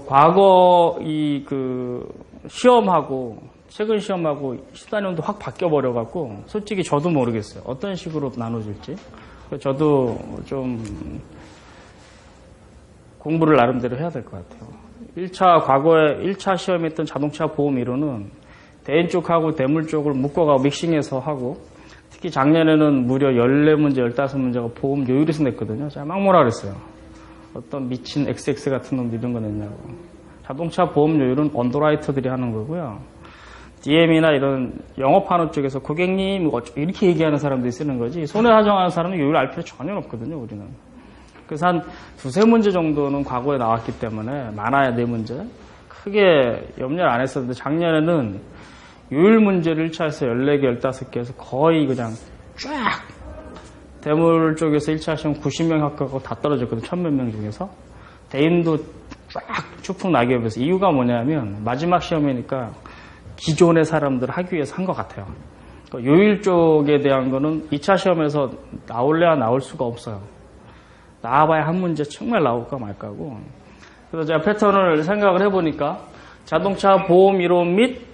과거 시험하고 최근 시험하고 시단위원도 확 바뀌어버려갖고 솔직히 저도 모르겠어요. 어떤 식으로 나눠줄지. 저도 좀 공부를 나름대로 해야 될 것 같아요. 과거에 1차 시험했던 자동차 보험 이론은 대인 쪽하고 대물 쪽을 묶어가고 믹싱해서 하고, 특히 작년에는 무려 14문제, 15문제가 보험 요율에서 냈거든요. 제가 막 뭐라 그랬어요. 어떤 미친 XX 같은 놈 이런 거 냈냐고. 자동차 보험 요율은 언더라이터들이 하는 거고요. DM이나 이런 영업하는 쪽에서 고객님 이렇게 얘기하는 사람들이 쓰는 거지, 손해하정하는 사람은 요율 알 필요 전혀 없거든요, 우리는. 그래서 한 두세 문제 정도는 과거에 나왔기 때문에 많아야 4문제. 크게 염려를 안 했었는데 작년에는 요율 문제를 1차에서 14개, 15개에서 거의 그냥 쫙 대물 쪽에서 1차 시험 90명 합격하고 다 떨어졌거든요. 1000몇 명 중에서. 대인도 쫙 추풍 낙엽에서. 이유가 뭐냐면 마지막 시험이니까 기존의 사람들 하기 위해서 한 것 같아요. 요율 쪽에 대한 거는 2차 시험에서 나올래야 나올 수가 없어요. 나와봐야 한 문제 정말 나올까 말까고. 그래서 제가 패턴을 생각을 해보니까 자동차 보험 이론 및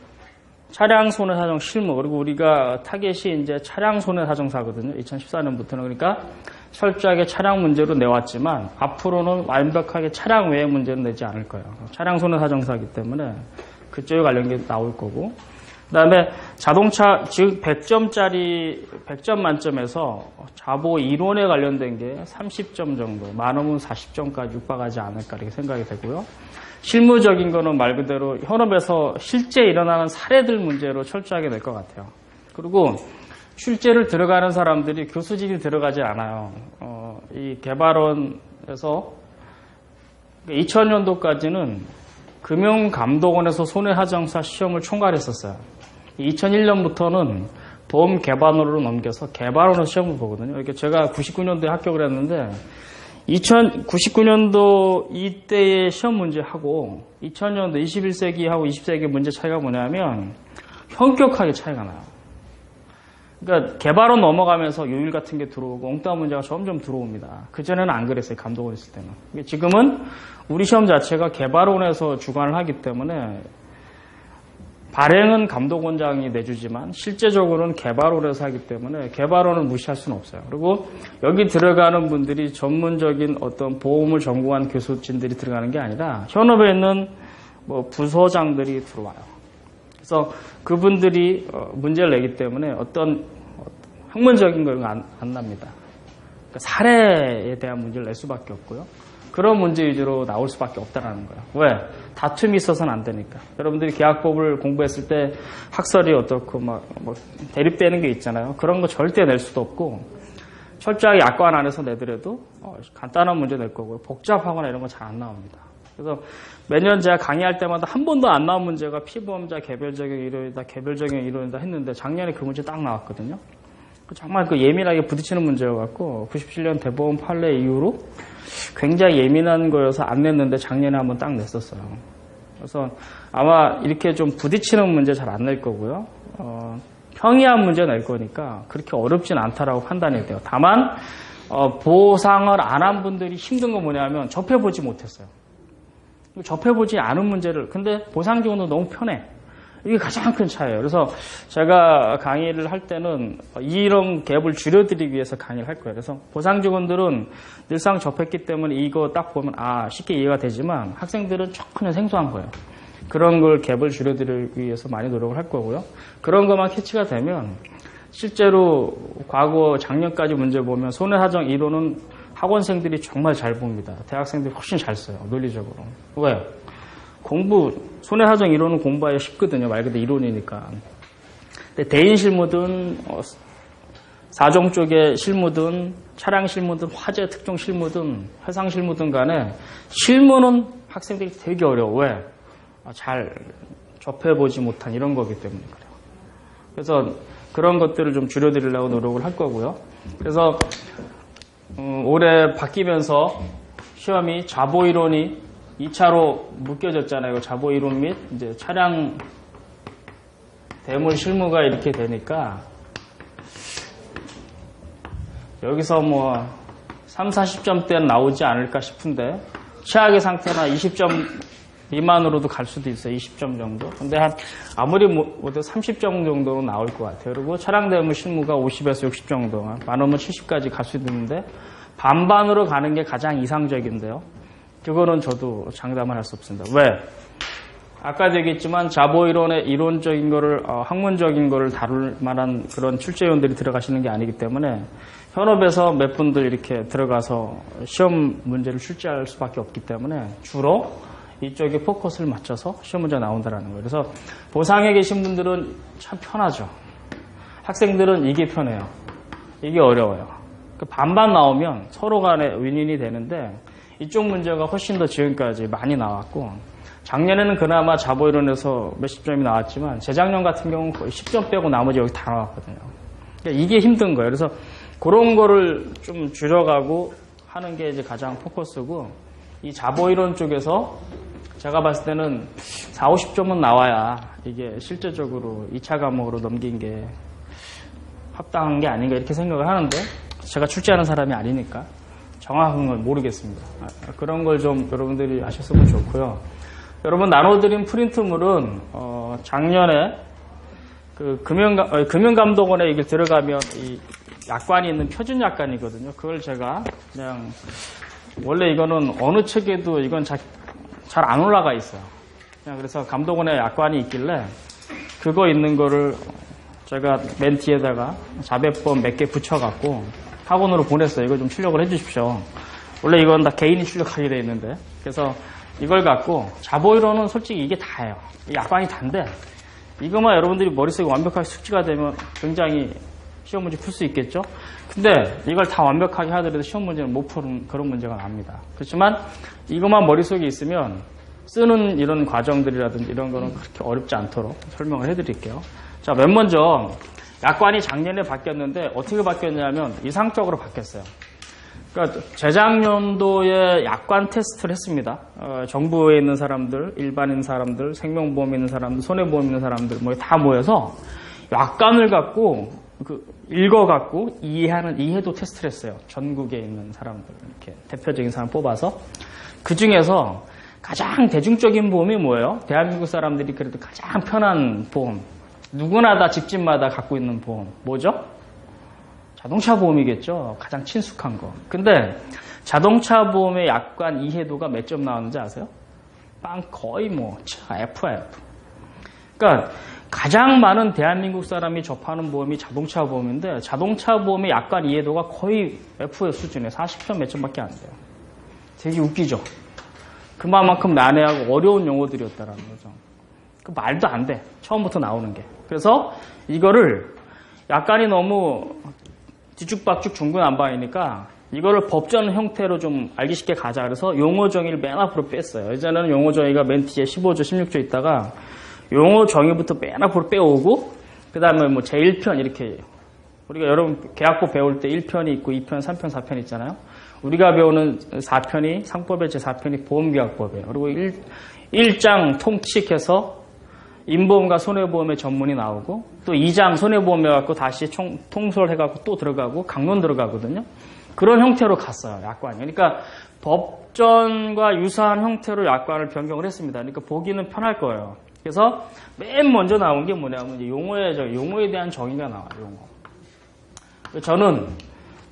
차량 손해사정 실무, 그리고 우리가 타겟이 이제 차량 손해사정사거든요. 2014년부터는. 그러니까 철저하게 차량 문제로 내왔지만 앞으로는 완벽하게 차량 외의 문제는 내지 않을 거예요. 차량 손해사정사이기 때문에 그쪽에 관련 게 나올 거고. 그 다음에 자동차, 즉 100점 만점에서 자보 이론에 관련된 게 30점 정도, 많으면 40점까지 육박하지 않을까 이렇게 생각이 되고요. 실무적인 거는 말 그대로 현업에서 실제 일어나는 사례들 문제로 철저하게 낼 것 같아요. 그리고 실제를 들어가는 사람들이 교수직이 들어가지 않아요. 이 개발원에서 2000년도까지는 금융감독원에서 손해하정사 시험을 총괄했었어요. 2001년부터는 보험 개발원으로 넘겨서 개발원에서 시험을 보거든요. 이렇게 제가 99년도에 합격을 했는데 2099년도 이때의 시험 문제하고 2000년도 21세기하고 20세기 문제 차이가 뭐냐면 현격하게 차이가 나요. 그러니까 개발원 넘어가면서 요율 같은 게 들어오고 엉뚱한 문제가 점점 들어옵니다. 그전에는 안 그랬어요. 감독원 있을 때는. 지금은 우리 시험 자체가 개발원에서 주관을 하기 때문에 발행은 감독원장이 내주지만 실제적으로는 개발원에서 하기 때문에 개발원을 무시할 수는 없어요. 그리고 여기 들어가는 분들이 전문적인 어떤 보험을 전공한 교수진들이 들어가는 게 아니라 현업에 있는 부서장들이 들어와요. 그래서 그분들이 문제를 내기 때문에 어떤 학문적인 걸 안 납니다. 그러니까 사례에 대한 문제를 낼 수밖에 없고요. 그런 문제 위주로 나올 수밖에 없다는 거예요. 왜? 다툼이 있어서는 안 되니까. 여러분들이 계약법을 공부했을 때 학설이 어떻고 대립되는 게 있잖아요. 그런 거 절대 낼 수도 없고, 철저하게 약관 안에서 내더라도 간단한 문제 낼 거고요. 복잡하거나 이런 거 잘 안 나옵니다. 그래서 매년 제가 강의할 때마다 한 번도 안 나온 문제가 피보험자 개별적인 이론이다, 개별적인 이론이다 했는데 작년에 그 문제 딱 나왔거든요. 정말 예민하게 부딪히는 문제여갖고 97년 대보험 판례 이후로 굉장히 예민한 거여서 안 냈는데 작년에 한번 딱 냈었어요. 그래서 아마 이렇게 좀 부딪히는 문제 잘 안 낼 거고요. 평이한 문제 낼 거니까 그렇게 어렵진 않다라고 판단이 돼요. 다만 보상을 안 한 분들이 힘든 건 뭐냐면 접해보지 못했어요. 접해보지 않은 문제를, 근데 보상기구는 너무 편해. 이게 가장 큰 차이예요. 그래서 제가 강의를 할 때는 이런 갭을 줄여드리기 위해서 강의를 할 거예요. 그래서 보상 직원들은 늘상 접했기 때문에 이거 딱 보면 쉽게 이해가 되지만 학생들은 전혀 생소한 거예요. 그런 걸 갭을 줄여드리기 위해서 많이 노력을 할 거고요. 그런 것만 캐치가 되면 실제로 과거 작년까지 문제 보면 손해사정 이론은 학원생들이 정말 잘 봅니다. 대학생들이 훨씬 잘 써요. 논리적으로. 왜? 손해사정 이론은 공부하기가 쉽거든요. 말 그대로 이론이니까. 근데 대인 실무든, 사정 쪽의 실무든, 차량 실무든, 화재 특정 실무든, 해상 실무든 간에 실무는 학생들이 되게 어려워. 왜? 잘 접해보지 못한 이런 거기 때문에 그래요. 그래서 그런 것들을 좀 줄여드리려고 노력을 할 거고요. 그래서, 올해 바뀌면서 시험이 자보 이론이 2차로 묶여졌잖아요. 자보 이론 및 이제 차량 대물 실무가 이렇게 되니까 여기서 3, 40점대는 나오지 않을까 싶은데 최악의 상태나 20점 비만으로도 갈 수도 있어요. 20점 정도. 근데 아무리 못해도 30점 정도는 나올 것 같아요. 그리고 차량 대물 실무가 50에서 60 정도, 많으면 70까지 갈 수도 있는데 반반으로 가는 게 가장 이상적인데요. 그거는 저도 장담을 할 수 없습니다. 왜? 아까도 얘기했지만 자보이론의 이론적인 거를 학문적인 거를 다룰 만한 그런 출제위원들이 들어가시는 게 아니기 때문에 현업에서 몇 분들 이렇게 들어가서 시험 문제를 출제할 수밖에 없기 때문에 주로 이쪽에 포커스를 맞춰서 시험 문제가 나온다는 거예요. 그래서 보상에 계신 분들은 참 편하죠. 학생들은 이게 편해요. 이게 어려워요. 반반 나오면 서로 간에 윈윈이 되는데 이쪽 문제가 훨씬 더 지금까지 많이 나왔고 작년에는 그나마 자보이론에서 몇십 점이 나왔지만 재작년 같은 경우는 거의 10점 빼고 나머지 여기 다 나왔거든요. 그러니까 이게 힘든 거예요. 그래서 그런 거를 좀 줄여가고 하는 게 이제 가장 포커스고 이 자보이론 쪽에서 제가 봤을 때는 4, 50점은 나와야 이게 실제적으로 2차 과목으로 넘긴 게 합당한 게 아닌가 이렇게 생각을 하는데 제가 출제하는 사람이 아니니까 정확한 건 모르겠습니다. 그런 걸 좀 여러분들이 아셨으면 좋고요. 여러분 나눠드린 프린트물은 작년에 그 금융감독원에 이게 들어가면 이 약관이 있는 표준 약관이거든요. 그걸 제가 그냥 원래 이거는 어느 책에도 이건 잘 안 올라가 있어요. 그냥 그래서 감독원에 약관이 있길래 그거 있는 거를 제가 맨 뒤에다가 자배법 몇 개 붙여갖고 학원으로 보냈어요. 이거 좀 출력을 해주십시오. 원래 이건 다 개인이 출력하게 돼 있는데 그래서 이걸 갖고 자보이론은 솔직히 이게 다예요. 약관이 단데 이거만 여러분들이 머릿속에 완벽하게 숙지가 되면 굉장히 시험 문제 풀 수 있겠죠. 근데 이걸 다 완벽하게 하더라도 시험 문제는 못 푸는 그런 문제가 납니다. 그렇지만 이것만 머릿속에 있으면 쓰는 이런 과정들이라든지 이런 거는 그렇게 어렵지 않도록 설명을 해드릴게요. 자, 맨 먼저 약관이 작년에 바뀌었는데 어떻게 바뀌었냐면 이상적으로 바뀌었어요. 그러니까 재작년도에 약관 테스트를 했습니다. 정부에 있는 사람들, 일반인 사람들, 생명보험에 있는 사람들, 손해보험 있는 사람들 뭐 다 모여서 약관을 갖고 읽어갖고 이해하는 이해도 테스트를 했어요. 전국에 있는 사람들 이렇게 대표적인 사람 뽑아서 그 중에서 가장 대중적인 보험이 뭐예요? 대한민국 사람들이 그래도 가장 편한 보험. 누구나 다 집집마다 갖고 있는 보험. 뭐죠? 자동차 보험이겠죠. 가장 친숙한 거. 근데 자동차 보험의 약관 이해도가 몇 점 나왔는지 아세요? 거의 FF. 그러니까 가장 많은 대한민국 사람이 접하는 보험이 자동차 보험인데 자동차 보험의 약관 이해도가 거의 F의 수준에 40점 몇 점밖에 안 돼요. 되게 웃기죠. 그만큼 난해하고 어려운 용어들이었다라는 거죠. 그 말도 안 돼. 처음부터 나오는 게. 그래서 이거를 약관이 너무 뒤죽박죽 중구난방이니까 이거를 법전 형태로 좀 알기 쉽게 가자. 그래서 용어 정의를 맨 앞으로 뺐어요. 예전에는 용어 정의가 맨 뒤에 15조, 16조 있다가 용어 정의부터 맨 앞으로 빼오고 그 다음에 뭐 제1편 이렇게 우리가 여러분 계약법 배울 때 1편이 있고 2편, 3편, 4편 있잖아요. 우리가 배우는 4편이 상법의 제4편이 보험계약법이에요. 그리고 1장 통칙해서 인보험과 손해보험의 전문이 나오고 또 2장 손해보험 해갖고 다시 통솔 해갖고 또 들어가고 강론 들어가거든요. 그런 형태로 갔어요. 약관이. 그러니까 법전과 유사한 형태로 약관을 변경을 했습니다. 그러니까 보기는 편할 거예요. 그래서 맨 먼저 나온 게 뭐냐면 이제 용어에 대한 정의가 나와요. 용어. 저는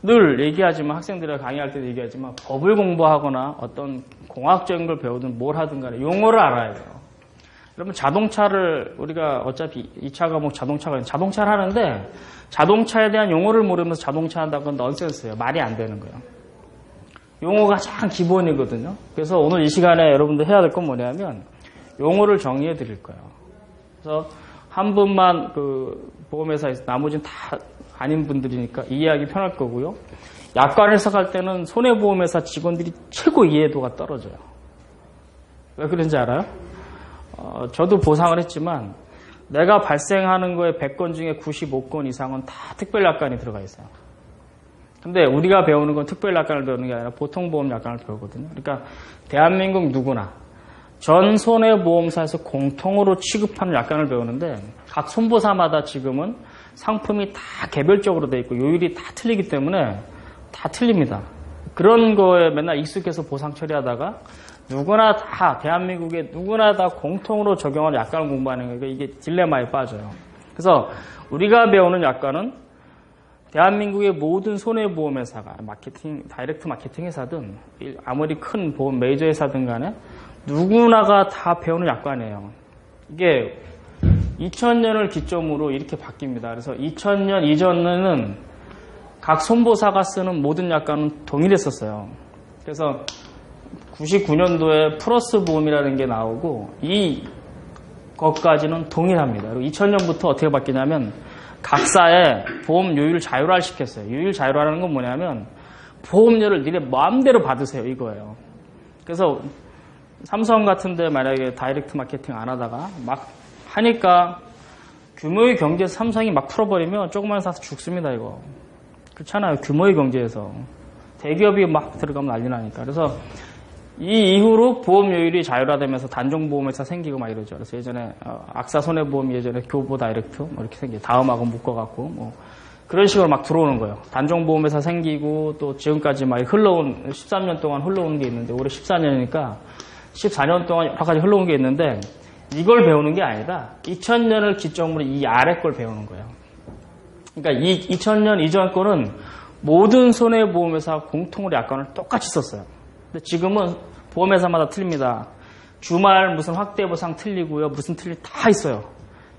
늘 얘기하지만 학생들이 강의할 때도 얘기하지만 법을 공부하거나 어떤 공학적인 걸 배우든 뭘 하든 간에 용어를 알아야 돼요. 여러분 자동차를 우리가 어차피 2차 과목 자동차를 하는데 자동차에 대한 용어를 모르면서 자동차 한다는 건 넌센스예요. 말이 안 되는 거예요. 용어가 가장 기본이거든요. 그래서 오늘 이 시간에 여러분들 해야 될 건 뭐냐면 용어를 정의해 드릴 거예요. 그래서 한 분만 그 보험회사에서 나머지는 다 아닌 분들이니까 이해하기 편할 거고요. 약관 해석할 때는 손해보험회사 직원들이 최고 이해도가 떨어져요. 왜 그런지 알아요? 저도 보상을 했지만 내가 발생하는 거에 100건 중에 95건 이상은 다 특별약관이 들어가 있어요. 근데 우리가 배우는 건 특별약관을 배우는 게 아니라 보통보험 약관을 배우거든요. 그러니까 대한민국 누구나 전 손해보험사에서 공통으로 취급하는 약관을 배우는데 각 손보사마다 지금은 상품이 다 개별적으로 돼 있고 요율이 다 틀리기 때문에 다 틀립니다. 그런 거에 맨날 익숙해서 보상 처리하다가 누구나 다 대한민국에 누구나 다 공통으로 적용하는 약관을 공부하는 거예요. 이게 딜레마에 빠져요. 그래서 우리가 배우는 약관은 대한민국의 모든 손해보험회사가 다이렉트 마케팅 회사든 아무리 큰 보험 메이저 회사든 간에 누구나가 다 배우는 약관이에요. 이게 2000년을 기점으로 이렇게 바뀝니다. 그래서 2000년 이전에는 각 손보사가 쓰는 모든 약관은 동일했었어요. 그래서 99년도에 플러스 보험이라는 게 나오고 이것까지는 동일합니다. 그리고 2000년부터 어떻게 바뀌냐면 각사의 보험 요율 자율화를 시켰어요. 요율 자율화라는 건 뭐냐면 보험료를 니네 마음대로 받으세요 이거예요. 그래서 삼성 같은 데 만약에 다이렉트 마케팅 안 하다가 막 하니까 규모의 경제에서 삼성이 막 풀어버리면 조그만 사서 죽습니다 이거. 그렇잖아요. 규모의 경제에서 대기업이 막 들어가면 난리 나니까. 그래서 이 이후로 보험료율이 자율화되면서 단종보험회사 생기고 막 이러죠. 그래서 예전에 악사 손해보험 예전에 교보 다이렉트 뭐 이렇게 생겨 다음하고 묶어갖고 뭐 그런 식으로 막 들어오는 거예요. 단종보험회사 생기고 또 지금까지 막 흘러온 13년 동안 흘러온 게 있는데 올해 14년이니까 14년 동안 여러 가지 흘러온 게 있는데 이걸 배우는 게 아니라 2000년을 기점으로 이 아래 걸 배우는 거예요. 그러니까 이 2000년 이전 거는 모든 손해보험회사 공통으로 약관을 똑같이 썼어요. 근데 지금은 보험회사마다 틀립니다. 주말 무슨 확대보상 틀리고요. 무슨 틀리 다 있어요.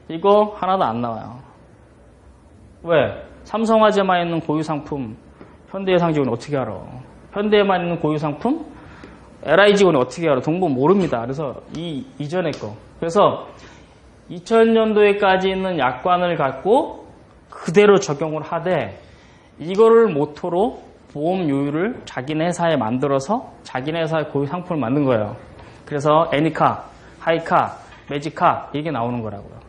이거 하나도 안 나와요. 왜? 삼성화재만 있는 고유상품 현대해상 직원이 어떻게 알아? 현대에만 있는 고유상품 LI 직원이 어떻게 알아? 동본 모릅니다. 그래서 이 이전의 거. 그래서 2000년도에까지 있는 약관을 갖고 그대로 적용을 하되 이거를 모토로 보험 요율을 자기네 회사에 만들어서 자기네 회사의 고유 상품을 만든 거예요. 그래서 애니카, 하이카, 매지카 이게 나오는 거라고요.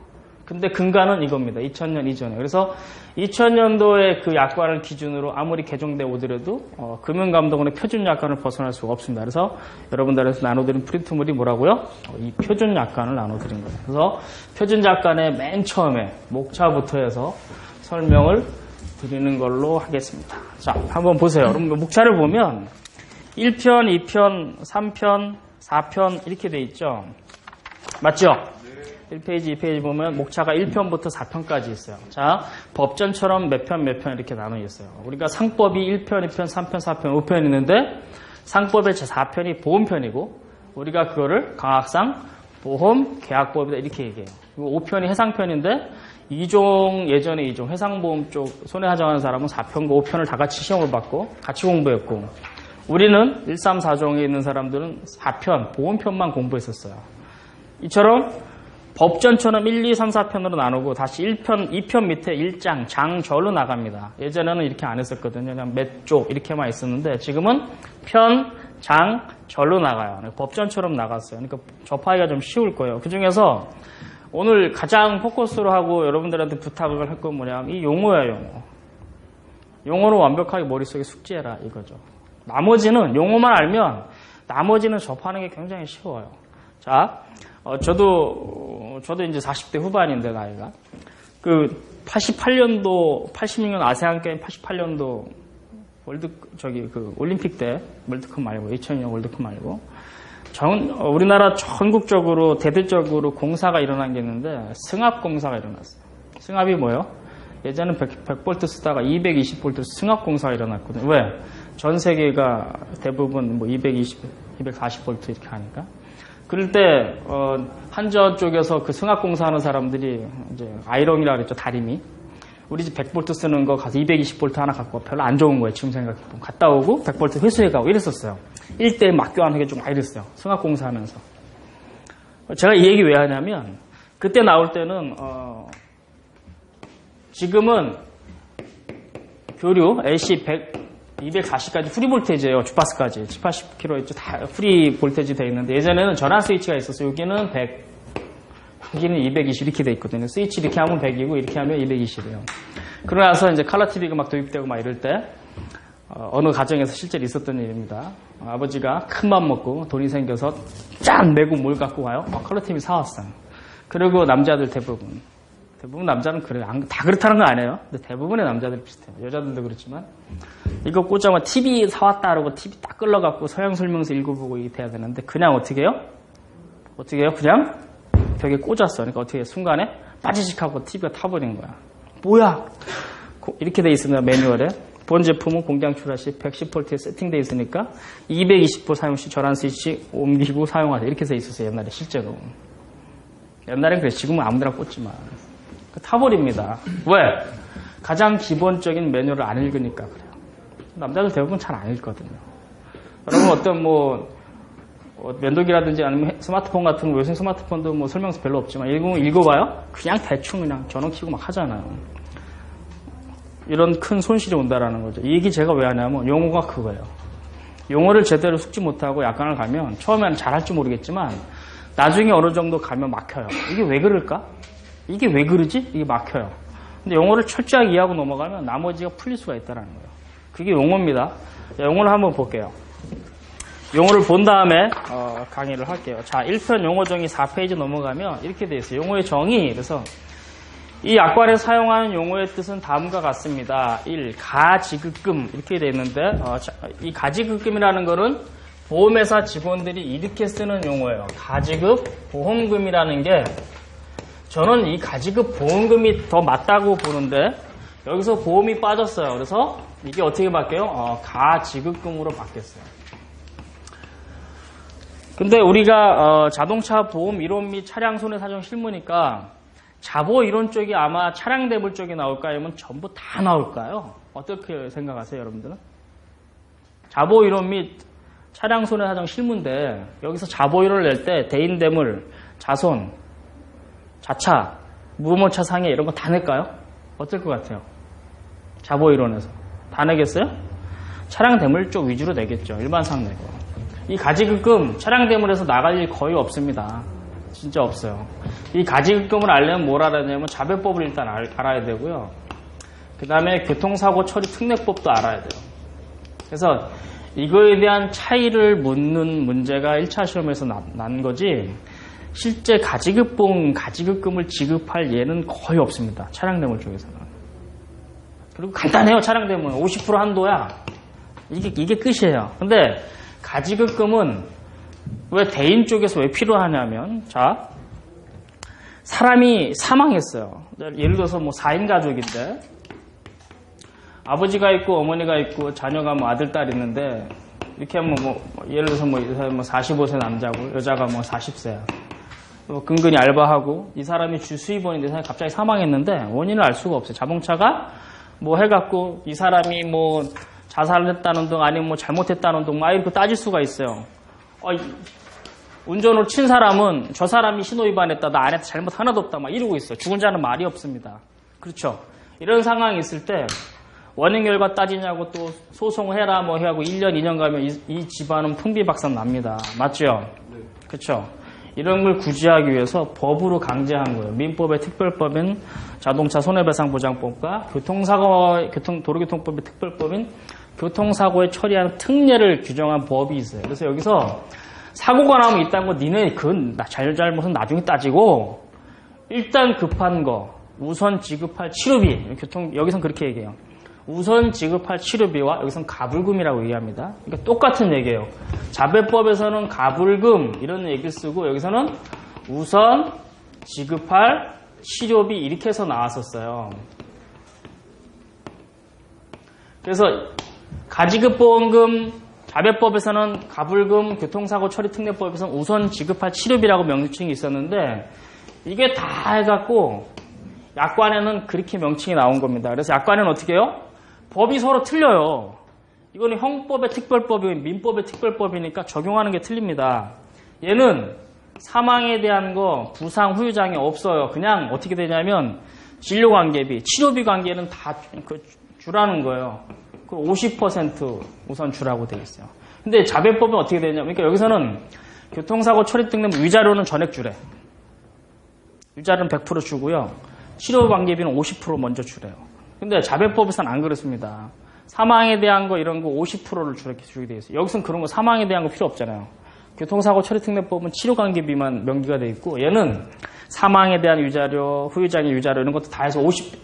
근데 근간은 이겁니다. 2000년 이전에. 그래서 2000년도에 그 약관을 기준으로 아무리 개정되어 오더라도 금융감독원의 표준 약관을 벗어날 수가 없습니다. 그래서 여러분들한테 나눠드린 프린트물이 뭐라고요? 이 표준 약관을 나눠드린 거예요. 그래서 표준 약관의 맨 처음에 목차부터 해서 설명을 드리는 걸로 하겠습니다. 자, 한번 보세요. 그럼 목차를 보면 1편, 2편, 3편, 4편 이렇게 돼 있죠. 맞죠? 1페이지, 2페이지 보면 목차가 1편부터 4편까지 있어요. 자, 법전처럼 몇 편 이렇게 나눠 있어요. 우리가 상법이 1편, 2편, 3편, 4편, 5편 있는데 상법의 제4편이 보험편이고 우리가 그거를 강학상 보험 계약법이다 이렇게 얘기해요. 5편이 해상편인데 2종 예전에 2종 해상보험 쪽 손해하정하는 사람은 4편과 5편을 다 같이 시험을 받고 같이 공부했고 우리는 1, 3, 4종에 있는 사람들은 4편 보험편만 공부했었어요. 이처럼 법전처럼 1, 2, 3, 4편으로 나누고 다시 1편, 2편 밑에 1장, 장절로 나갑니다. 예전에는 이렇게 안 했었거든요. 그냥 몇 쪽 이렇게만 있었는데 지금은 편, 장, 절로 나가요. 법전처럼 나갔어요. 그러니까 접하기가 좀 쉬울 거예요. 그중에서 오늘 가장 포커스로 하고 여러분들한테 부탁을 할 건 뭐냐면 이 용어예요, 용어. 용어는 완벽하게 머릿속에 숙지해라 이거죠. 나머지는 용어만 알면 나머지는 접하는 게 굉장히 쉬워요. 자, 저도 이제 40대 후반인데 나이가 그 88년도 86년 아세안 게임 88년도 올림픽 때 월드컵 말고 2002년 월드컵 말고 우리나라 전국적으로 대대적으로 공사가 일어난 게 있는데 승합공사가 일어났어요. 승합이 뭐예요? 예전에는 100V 쓰다가 220V 승합공사가 일어났거든요. 왜? 전 세계가 대부분 뭐 220, 240V 이렇게 하니까. 그럴 때 한전 쪽에서 그 승합공사 하는 사람들이 이제 아이롱이라고 그랬죠. 다리미. 우리 집 100V 쓰는 거 가서 220V 하나 갖고 와. 별로 안 좋은 거예요. 지금 생각해보면. 갔다 오고 100V 회수해 가고 이랬었어요. 1대1 맞교환하게 좀 이랬어요. 승합공사 하면서. 제가 이 얘기 왜 하냐면 그때 나올 때는 지금은 교류 AC 240까지 프리 볼테이지예요. 주파수까지. 180kV 있죠. 다 프리 볼테이지 돼 있는데 예전에는 전환 스위치가 있었어요. 여기는 100, 여기는 220 이렇게 돼 있거든요. 스위치 이렇게 하면 100이고 이렇게 하면 220이에요. 그러고 나서 이제 컬러 TV가 막 도입되고 막 이럴 때 어느 가정에서 실제로 있었던 일입니다. 아버지가 큰 맘 먹고 돈이 생겨서 짠 내고 뭘 갖고 와요? 컬러 TV 사왔어요. 그리고 남자들 대부분 대부분 남자는 그래요. 다 그렇다는 건 아니에요. 근데 대부분의 남자들이 비슷해요. 여자들도 그렇지만. 이거 꽂자마자 TV 사왔다 그러고 TV 딱 끌러갖고 서양 설명서 읽어보고 이게 돼야 되는데 그냥 어떻게 해요? 그냥 벽에 꽂았어. 그러니까 어떻게 해요? 순간에 빠지직하고 TV가 타버린 거야. 뭐야? 이렇게 돼 있습니다. 매뉴얼에. 본 제품은 공장 출하 시 110V에 세팅돼 있으니까 220V 사용 시 전환 스위치 옮기고 사용하세요. 이렇게 돼 있었어요. 옛날에 실제로. 옛날엔 그래. 지금은 아무데나 꽂지만. 타버립니다. 왜? 가장 기본적인 매뉴얼을 안 읽으니까 그래요. 남자들 대부분 잘 안 읽거든요. 여러분 어떤 면도기라든지 아니면 스마트폰 같은 거, 요새 스마트폰도 뭐 설명서 별로 없지만 읽어봐요? 그냥 대충 그냥 전원 켜고 막 하잖아요. 이런 큰 손실이 온다라는 거죠. 이 얘기 제가 왜 하냐면 용어가 그거예요. 용어를 제대로 숙지 못하고 약관을 가면 처음에는 잘할지 모르겠지만 나중에 어느 정도 가면 막혀요. 이게 왜 그럴까? 이게 왜 그러지? 이게 막혀요. 근데 용어를 철저하게 이해하고 넘어가면 나머지가 풀릴 수가 있다는 거예요. 그게 용어입니다. 자, 용어를 한번 볼게요. 용어를 본 다음에 강의를 할게요. 자, 1편 용어 정의 4페이지 넘어가면 이렇게 되어 있어요. 용어의 정의. 그래서 이 약관에 사용하는 용어의 뜻은 다음과 같습니다. 1. 가지급금 이렇게 되어 있는데 이 가지급금이라는 거는 보험회사 직원들이 이렇게 쓰는 용어예요. 가지급 보험금이라는 게 저는 이 가지급 보험금이 더 맞다고 보는데 여기서 보험이 빠졌어요. 그래서 이게 어떻게 바뀌어요? 가지급금으로 바뀌었어요. 근데 우리가 자동차 보험 이론 및 차량 손해사정 실무니까 자보 이론 쪽이 아마 차량 대물 쪽이 나올까요? 아니면 전부 다 나올까요? 어떻게 생각하세요, 여러분들은? 자보 이론 및 차량 손해사정 실무인데 여기서 자보 이론을 낼 때 대인 대물, 자손, 자차, 무모차 상해 이런 거 다 낼까요? 어떨 것 같아요? 자보 이론에서 다 내겠어요? 차량 대물 쪽 위주로 내겠죠. 일반상 내고. 이 가지급금 차량 대물에서 나갈 일 거의 없습니다. 진짜 없어요. 이 가지급금을 알려면 뭘 알아야 되냐면 자배법을 일단 알아야 되고요. 그 다음에 교통사고 처리 특례법도 알아야 돼요. 그래서 이거에 대한 차이를 묻는 문제가 1차 시험에서 난 거지 실제 가지급금을 지급할 예는 거의 없습니다. 차량 대물 쪽에서는. 그리고 간단해요. 차량 대물 50% 한도야. 이게 끝이에요. 근데 가지급금은 왜 대인 쪽에서 왜 필요하냐면 자 사람이 사망했어요. 예를 들어서 4인 가족인데 아버지가 있고 어머니가 있고 자녀가 아들, 딸 있는데 이렇게 하면 예를 들어서 45세 남자고 여자가 40세야. 근근히 알바하고 이 사람이 주 수입원인데 갑자기 사망했는데 원인을 알 수가 없어요. 자동차가 해갖고 이 사람이 자살을 했다는 등 아니면 잘못했다는 등 이렇게 따질 수가 있어요. 운전을 친 사람은 저 사람이 신호위반했다. 나 안 했다. 잘못 하나도 없다. 이러고 있어요. 죽은 자는 말이 없습니다. 그렇죠? 이런 상황이 있을 때 원인 결과 따지냐고 또 소송을 해라 해하고 1년, 2년 가면 이 집안은 풍비박산 납니다. 맞죠? 네. 그렇죠? 이런 걸 구제하기 위해서 법으로 강제한 거예요. 민법의 특별법인 자동차 손해배상보장법과 도로교통법의 특별법인 교통사고에 처리하는 특례를 규정한 법이 있어요. 그래서 여기서 사고가 나면 있다는 거 니네 그건 잘못은 나중에 따지고 일단 급한 거 우선 지급할 치료비 여기선 그렇게 얘기해요. 우선 지급할 치료비와 여기선 가불금이라고 얘기합니다. 그러니까 똑같은 얘기예요. 자배법에서는 가불금 이런 얘기를 쓰고 여기서는 우선 지급할 치료비 이렇게 해서 나왔었어요. 그래서 가지급보험금 자배법에서는 가불금, 교통사고 처리 특례법에서는 우선 지급할 치료비라고 명칭이 있었는데 이게 다 해갖고 약관에는 그렇게 명칭이 나온 겁니다. 그래서 약관에는 어떻게 해요? 법이 서로 틀려요. 이거는 형법의 특별법이고 민법의 특별법이니까 적용하는 게 틀립니다. 얘는 사망에 대한 거 부상 후유장애 없어요. 그냥 어떻게 되냐면 진료관계비, 치료비 관계는 다 주라는 거예요. 50% 우선 주라고 되어 있어요. 근데 자배법은 어떻게 되냐면 그러니까 여기서는 교통사고 처리 특례 위자료는 전액 주래. 위자료는 100% 주고요. 치료관계비는 50% 먼저 주래요. 근데 자배법에서는 안 그렇습니다. 사망에 대한 거 이런 거 50%를 주게 되어 있어요. 여기서는 그런 거 사망에 대한 거 필요 없잖아요. 교통사고 처리 특례법은 치료관계비만 명기가 되어 있고 얘는 사망에 대한 유자료, 후유장애 유자료 이런 것도 다 해서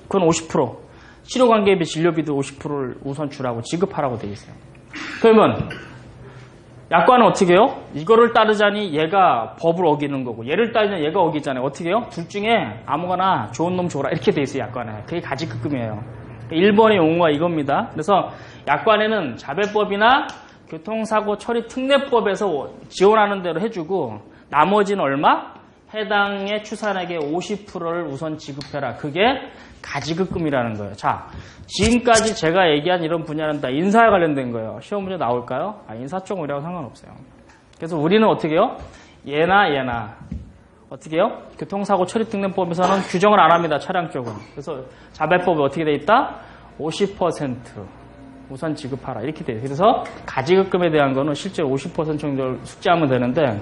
그건 50%. 치료관계비 진료비도 50%를 우선 주라고 지급하라고 돼 있어요. 그러면 약관은 어떻게 해요? 이거를 따르자니 얘가 법을 어기는 거고 얘를 따르자니 얘가 어기잖아요. 어떻게 해요? 둘 중에 아무거나 좋은 놈 줘라 이렇게 돼 있어요. 약관에. 그게 가지급금이에요. 1번의 용어가 이겁니다. 그래서 약관에는 자배법이나 교통사고 처리 특례법에서 지원하는 대로 해주고 나머지는 얼마? 해당의 추산액의 50%를 우선 지급해라. 그게 가지급금이라는 거예요. 자, 지금까지 제가 얘기한 이런 분야는 다 인사에 관련된 거예요. 시험 문제 나올까요? 인사 쪽 우리하고 상관없어요. 그래서 우리는 어떻게 해요? 얘나 어떻게 해요? 교통사고 처리특례법에서는 규정을 안 합니다. 차량 쪽은. 그래서 자배법에 어떻게 돼 있다? 50% 우선 지급하라 이렇게 돼요. 그래서 가지급금에 대한 거는 실제로 50% 정도를 숙지하면 되는데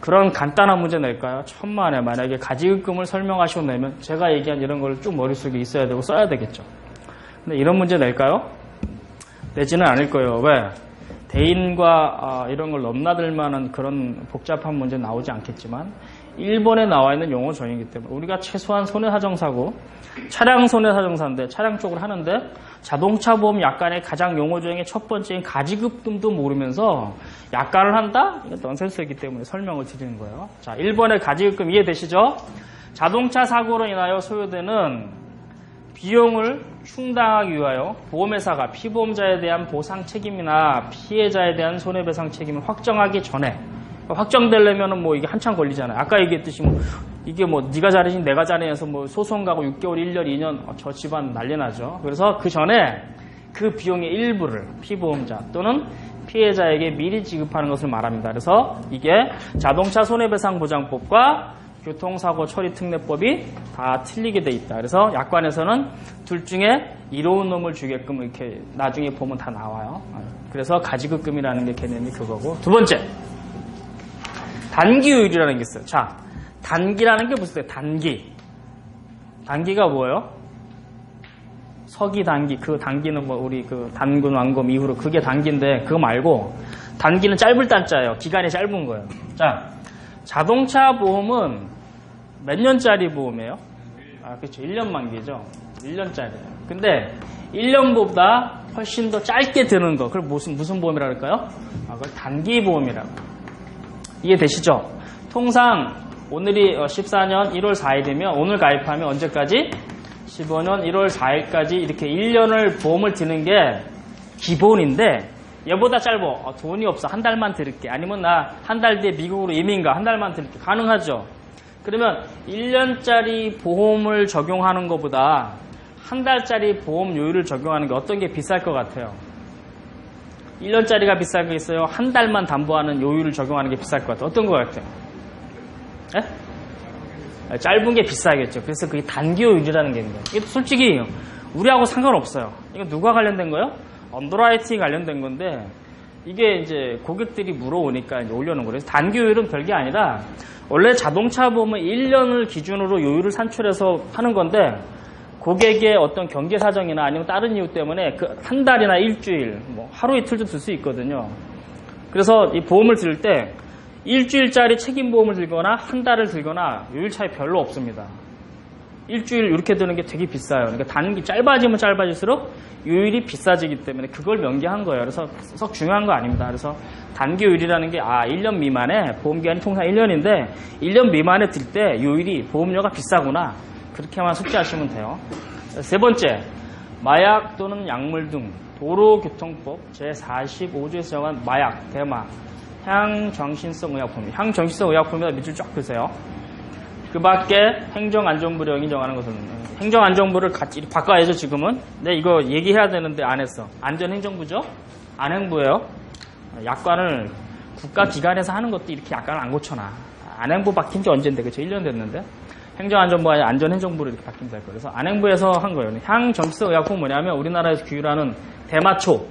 그런 간단한 문제 낼까요? 천만에 만약에 가지급금을 설명하시고 내면 제가 얘기한 이런 걸 쭉 머릿속에 있어야 되고 써야 되겠죠. 근데 이런 문제 낼까요? 내지는 않을 거예요. 왜? 대인과 이런 걸 넘나들 만한 그런 복잡한 문제 나오지 않겠지만 1번에 나와 있는 용어 전이기 때문에 우리가 최소한 손해사정사고 차량 손해사정사인데 차량 쪽을 하는데 자동차 보험 약관의 가장 용어 조항의 첫 번째인 가지급금도 모르면서 약관을 한다? 이건 넌센스이기 때문에 설명을 드리는 거예요. 자, 1번의 가지급금 이해되시죠? 자동차 사고로 인하여 소요되는 비용을 충당하기 위하여 보험회사가 피보험자에 대한 보상 책임이나 피해자에 대한 손해배상 책임을 확정하기 전에 확정되려면은 뭐 이게 한참 걸리잖아요. 아까 얘기했듯이 뭐 이게 뭐 네가 잘해진 내가 잘해서 뭐 소송 가고 6개월, 1년, 2년 저 집안 난리 나죠. 그래서 그 전에 그 비용의 일부를 피보험자 또는 피해자에게 미리 지급하는 것을 말합니다. 그래서 이게 자동차 손해배상보장법과 교통사고 처리특례법이 다 틀리게 돼 있다. 그래서 약관에서는 둘 중에 이로운 놈을 주게끔 이렇게 나중에 보면 다 나와요. 그래서 가지급금이라는 게 개념이 그거고. 두 번째. 단기요율이라는 게 있어요. 자, 단기라는 게 무슨 단기. 단기가 뭐예요? 서기 단기. 그 단기는 뭐 우리 그 단군 왕검 이후로 그게 단기인데 그거 말고 단기는 짧을 단자예요. 기간이 짧은 거예요. 자, 자동차 보험은 몇 년짜리 보험이에요? 그렇죠. 1년 만기죠. 1년짜리예요. 근데 1년보다 훨씬 더 짧게 드는 거. 그걸 무슨 보험이라 할까요? 그걸 단기 보험이라고. 이해되시죠? 통상 오늘이 14년 1월 4일이면 오늘 가입하면 언제까지? 15년 1월 4일까지 이렇게 1년을 보험을 드는 게 기본인데 얘보다 짧아. 돈이 없어. 한 달만 들을게. 아니면 나 한 달 뒤에 미국으로 이민 가. 한 달만 들을게. 가능하죠? 그러면 1년짜리 보험을 적용하는 것보다 한 달짜리 보험 요율을 적용하는 게 어떤 게 비쌀 것 같아요? 1년짜리가 비싼 게 있어요. 한 달만 담보하는 요율을 적용하는 게 비쌀 것 같아요. 어떤 것 같아요? 네? 짧은 게 비싸겠죠. 그래서 그게 단기 요율이라는 게 있는 거예요. 이게 솔직히 우리하고 상관없어요. 이거 누가 관련된 거예요? 언더라이팅이 관련된 건데 이게 이제 고객들이 물어오니까 이제 올려놓은 거예요. 그래서 단기 요율은 별게 아니라 원래 자동차 보험은 1년을 기준으로 요율을 산출해서 하는 건데 고객의 어떤 경제 사정이나 아니면 다른 이유 때문에 그 한 달이나 일주일, 뭐 하루 이틀도 들 수 있거든요. 그래서 이 보험을 들 때 일주일짜리 책임보험을 들거나 한 달을 들거나 요율 차이 별로 없습니다. 일주일 이렇게 드는 게 되게 비싸요. 그러니까 단기 짧아지면 짧아질수록 요율이 비싸지기 때문에 그걸 명기한 거예요. 그래서 썩 중요한 거 아닙니다. 그래서 단기 요율이라는 게 1년 미만에 보험기간이 통상 1년인데 1년 미만에 들 때 요율이 보험료가 비싸구나. 그렇게만 숙지하시면 돼요. 세 번째, 마약 또는 약물 등 도로교통법 제45조에서 정한 마약, 대마, 향정신성 의약품. 향정신성 의약품에다 밑줄 쫙 펴세요. 그 밖에 행정안전부령이 정하는 것은 행정안전부를 같이 바꿔야죠. 지금은. 네, 이거 얘기해야 되는데 안 했어. 안전행정부죠? 안행부예요. 약관을 국가기관에서 하는 것도 이렇게 약관을 안 고쳐놔. 안행부 바뀐 지 언젠데, 그쵸? 1년 됐는데. 행정안전부가 아니라 안전행정부로 이렇게 바뀐다 할 거예요. 그래서 안행부에서 한 거예요. 향정신성 의약품은 뭐냐면 우리나라에서 규율하는 대마초,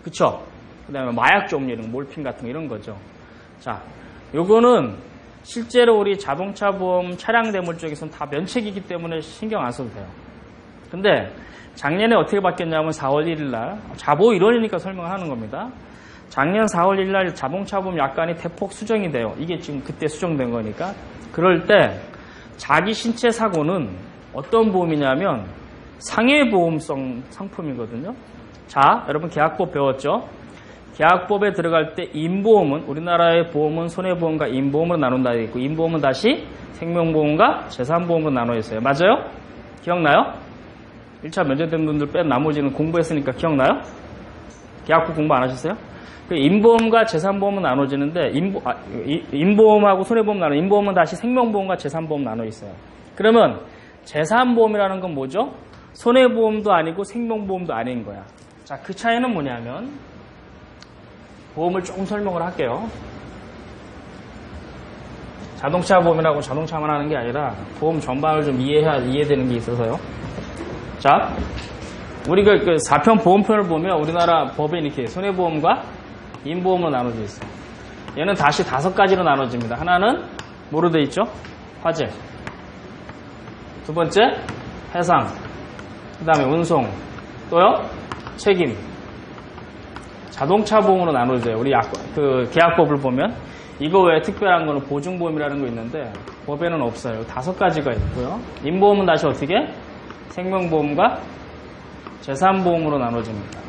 그쵸? 그 다음에 마약 종류, 이런 몰핀 같은 거 이런 거죠. 자, 요거는 실제로 우리 자동차 보험 차량 대물 쪽에서는 다 면책이기 때문에 신경 안 써도 돼요. 근데 작년에 어떻게 바뀌었냐면 4월 1일 날, 자보 1월이니까 설명을 하는 겁니다. 작년 4월 1일 날 자동차 보험 약관이 대폭 수정이 돼요. 이게 지금 그때 수정된 거니까. 그럴 때 자기 신체 사고는 어떤 보험이냐면 상해보험성 상품이거든요. 자, 여러분 계약법 배웠죠? 계약법에 들어갈 때 임보험은 우리나라의 보험은 손해보험과 임보험으로 나눈다 되어 있고 임보험은 다시 생명보험과 재산보험으로 나눠 있어요. 맞아요? 기억나요? 1차 면제된 분들 뺀 나머지는 공부했으니까 기억나요? 계약법 공부 안 하셨어요? 임보험과 재산보험은 나눠지는데 임보험하고 손해보험 나눠 임보험은 다시 생명보험과 재산보험 나눠 있어요. 그러면 재산보험이라는 건 뭐죠? 손해보험도 아니고 생명보험도 아닌 거야. 자, 그 차이는 뭐냐면 보험을 조금 설명을 할게요. 자동차 보험이라고 자동차만 하는 게 아니라 보험 전반을 좀 이해되는 게 있어서요. 자, 우리가 그 4편 보험편을 보면 우리나라 법에 이렇게 손해보험과 임보험으로 나눠져 있어요. 얘는 다시 5가지로 나눠집니다. 하나는 뭐로 돼 있죠? 화재. 두 번째, 해상. 그 다음에 운송. 또요? 책임. 자동차 보험으로 나눠져요. 우리 그 계약법을 보면 이거 외에 특별한 거는 보증보험이라는 거 있는데 법에는 없어요. 5가지가 있고요. 임보험은 다시 어떻게? 생명보험과 재산보험으로 나눠집니다.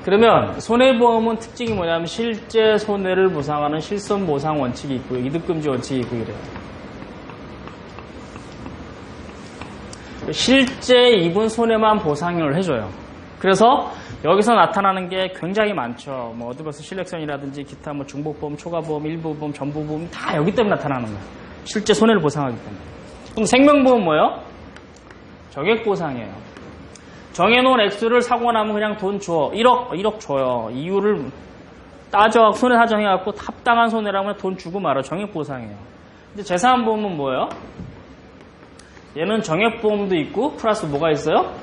그러면 손해보험은 특징이 뭐냐면 실제 손해를 보상하는 실손보상 원칙이 있고요. 이득금지 원칙이 있고 이래요. 실제 입은 손해만 보상을 해줘요. 그래서 여기서 나타나는 게 굉장히 많죠. 뭐 어드버스 실렉션이라든지 기타 뭐 중복보험, 초과보험, 일부보험, 전부보험 다 여기 때문에 나타나는 거예요. 실제 손해를 보상하기 때문에. 그럼 생명보험 뭐예요? 정액보상이에요. 정해놓은 액수를 사고 나면 그냥 돈 줘. 1억 줘요. 이유를 따져 손해 사정해갖고 합당한 손해라면 돈 주고 말아. 정액보상이에요. 근데 재산보험은 뭐예요? 얘는 정액보험도 있고 플러스 뭐가 있어요?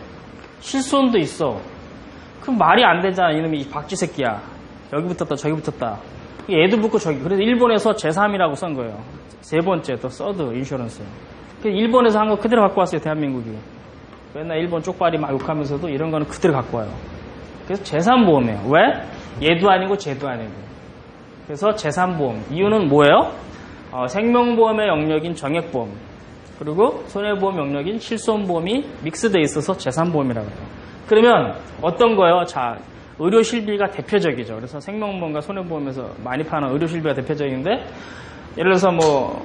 실손도 있어. 그럼 말이 안 되잖아. 이놈이 박쥐 새끼야. 여기 붙었다 저기 붙었다. 얘도 붙고 저기. 그래서 일본에서 제3이라고 쓴 거예요. 세 번째 더 서드 인슈런스. 일본에서 한 거 그대로 갖고 왔어요. 대한민국이. 맨날 일본 쪽발이 막 욕하면서도 이런 거는 그대로 갖고 와요. 그래서 재산보험이에요. 왜? 얘도 아니고 쟤도 아니고. 그래서 재산보험. 이유는 뭐예요? 생명보험의 영역인 정액보험. 그리고 손해보험 영역인 실손보험이 믹스되어 있어서 재산보험이라고 해요. 그러면 어떤 거예요? 자, 의료실비가 대표적이죠. 그래서 생명보험과 손해보험에서 많이 파는 의료실비가 대표적인데 예를 들어서 뭐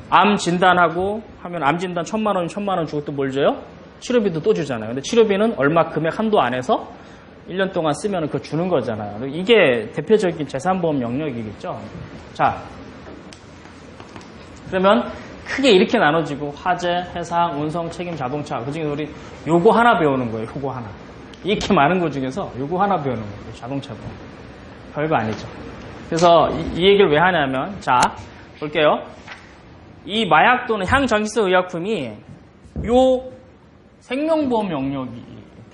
암 진단하고 하면 암 진단 1,000만 원, 1,000만 원 주고 또 뭘 줘요? 치료비도 또 주잖아요. 근데 치료비는 얼마 금액 한도 안에서 1년 동안 쓰면 그거 주는 거잖아요. 이게 대표적인 재산보험 영역이겠죠. 자, 그러면 크게 이렇게 나눠지고 화재, 해상, 운송, 책임, 자동차. 그 중에 우리 요거 하나 배우는 거예요. 요거 하나. 이렇게 많은 것 중에서 요거 하나 배우는 거예요. 자동차 보험. 별거 아니죠. 그래서 이 얘기를 왜 하냐면 자, 볼게요. 이 마약 또는 향정기성 의약품이 요 생명보험 영역이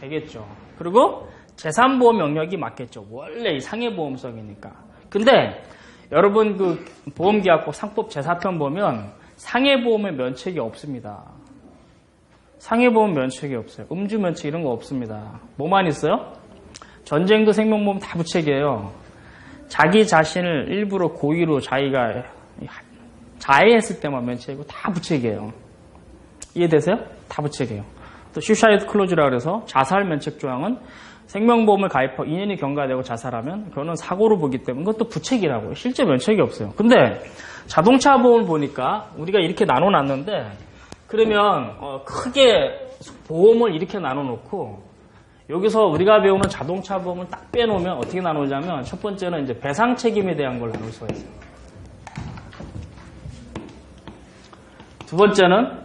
되겠죠. 그리고 재산보험 영역이 맞겠죠. 원래 이 상해보험성이니까. 근데 여러분 그 보험계약법 상법 제4편 보면 상해보험의 면책이 없습니다. 상해보험 면책이 없어요. 음주 면책 이런 거 없습니다. 뭐만 있어요? 전쟁도 생명보험 다 부책이에요. 자기 자신을 일부러 고의로 자기가 자해했을 때만 면책이고 다 부책이에요. 이해되세요? 다 부책이에요. 또 슈사이드 클로즈라 그래서 자살 면책 조항은 생명보험을 가입하고 2년이 경과되고 자살하면 그거는 사고로 보기 때문에 그것도 부책이라고요. 실제 면책이 없어요. 근데 자동차 보험을 보니까 우리가 이렇게 나눠놨는데 그러면 크게 보험을 이렇게 나눠놓고 여기서 우리가 배우는 자동차 보험을 딱 빼놓으면 어떻게 나누자면 첫 번째는 이제 배상 책임에 대한 걸 나눌 수가 있어요. 두 번째는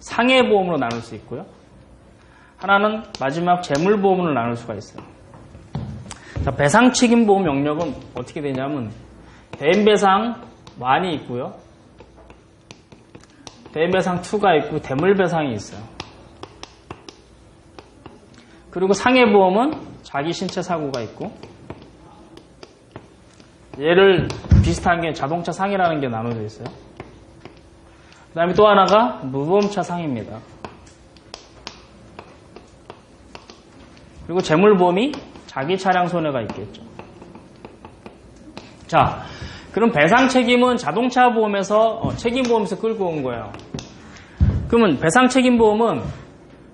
상해보험으로 나눌 수 있고요. 하나는 마지막 재물보험으로 나눌 수가 있어요. 자, 배상책임보험 영역은 어떻게 되냐면 대인배상 1이 있고요. 대인배상 2가 있고 대물배상이 있어요. 그리고 상해보험은 자기 신체 사고가 있고 얘를 비슷한 게 자동차 상해라는 게 나눠져 있어요. 그 다음에 또 하나가 무보험차 상해입니다. 그리고 재물보험이 자기 차량 손해가 있겠죠. 자, 그럼 배상 책임은 자동차 보험에서 책임보험에서 끌고 온 거예요. 그러면 배상책임보험은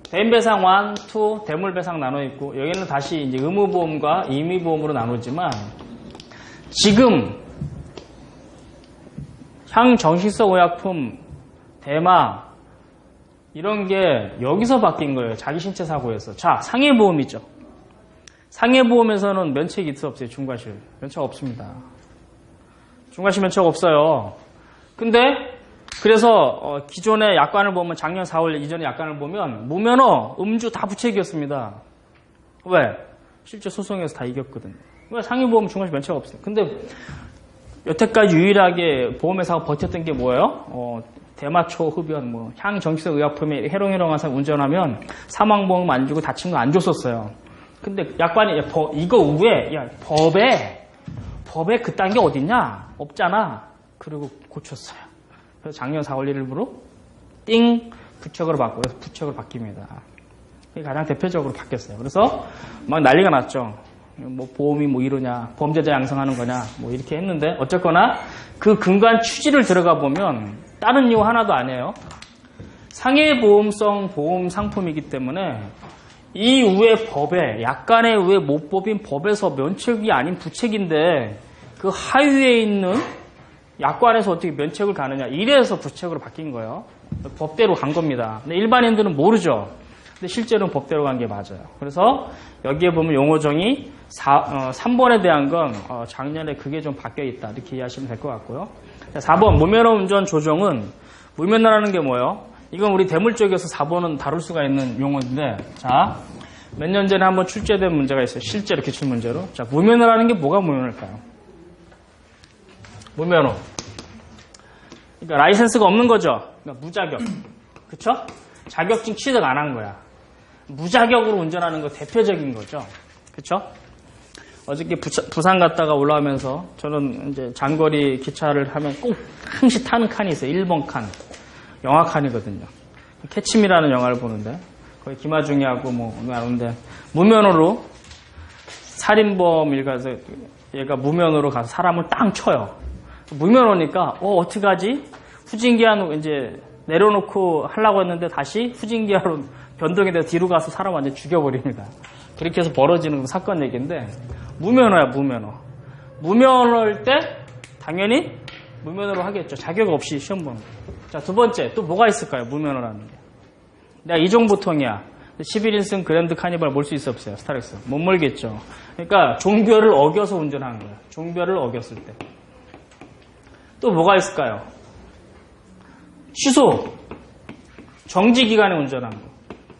대인배상 1, 2, 대물배상 나눠 있고 여기는 다시 이제 의무보험과 임의보험으로 나누지만 지금 향정신성 의약품, 대마 이런 게 여기서 바뀐 거예요. 자기 신체 사고에서. 자, 상해보험이죠. 상해보험에서는 면책이 있어 없어요? 중과실. 면책 없습니다. 중과실 면책 없어요. 근데 그래서 기존의 약관을 보면 작년 4월 이전의 약관을 보면 무면허, 음주 다 부책이었습니다. 왜? 실제 소송에서 다 이겼거든요. 왜? 상해보험 중과실 면책 없어요. 근데 여태까지 유일하게 보험회사가 버텼던 게 뭐예요? 대마초 흡연, 향정신성 의약품에 해롱해롱한 사람 운전하면 사망보험 안 주고 다친 거 안 줬었어요. 근데 약관이 이거 왜? 야, 법에 그딴 게 어딨냐? 없잖아. 그리고 고쳤어요. 그래서 작년 4월 1일부로 띵 부책으로 바꾸고 그래서 부책으로 바뀝니다. 이게 가장 대표적으로 바뀌었어요. 그래서 막 난리가 났죠. 보험이 이러냐, 범죄자 양성하는 거냐, 이렇게 했는데 어쨌거나 그 근간 취지를 들어가 보면 다른 이유 하나도 아니에요. 상해보험성 보험 상품이기 때문에 이 우회 법에 약간의 우회 모법인 법에서 면책이 아닌 부책인데 그 하위에 있는 약관에서 어떻게 면책을 가느냐 이래서 부책으로 바뀐 거예요. 법대로 간 겁니다. 근데 일반인들은 모르죠. 근데 실제로는 법대로 간 게 맞아요. 그래서 여기에 보면 용어정이 3번에 대한 건 작년에 그게 좀 바뀌어 있다 이렇게 이해하시면 될 것 같고요. 4번 무면허 운전 조정은 무면허라는 게 뭐예요? 이건 우리 대물 쪽에서 4번은 다룰 수가 있는 용어인데 자, 몇 년 전에 한번 출제된 문제가 있어요. 실제로 기출 문제로. 자, 무면허라는 게 뭐가 무면허일까요? 무면허. 그러니까 라이센스가 없는 거죠. 그러니까 무자격. 그쵸? 자격증 취득 안 한 거야. 무자격으로 운전하는 거 대표적인 거죠. 그쵸? 어저께 부산 갔다가 올라오면서 저는 이제 장거리 기차를 하면 꼭 항시 타는 칸이 있어요. 1번 칸. 영화 칸이거든요. 캐치미라는 영화를 보는데 거기 김하중이하고 나오는데 무면허로 살인범 일가서 얘가 무면허로 가서 사람을 땅 쳐요. 무면허니까 어떡하지? 후진기한 이제 내려놓고 하려고 했는데 다시 후진기아로 변동이 돼서 뒤로 가서 사람 완전 죽여버립니다. 그렇게 해서 벌어지는 사건 얘기인데 무면허야 무면허. 무면허일 때 당연히 무면허로 하겠죠. 자격 없이 시험 보는 거. 자, 두 번째 또 뭐가 있을까요? 무면허라는 게. 내가 이종보통이야. 11인승 그랜드 카니발 몰 수 있어 없어요? 스타렉스. 못 몰겠죠. 그러니까 종별을 어겨서 운전하는 거예요. 종별을 어겼을 때. 또 뭐가 있을까요? 취소. 정지기간에 운전한 거.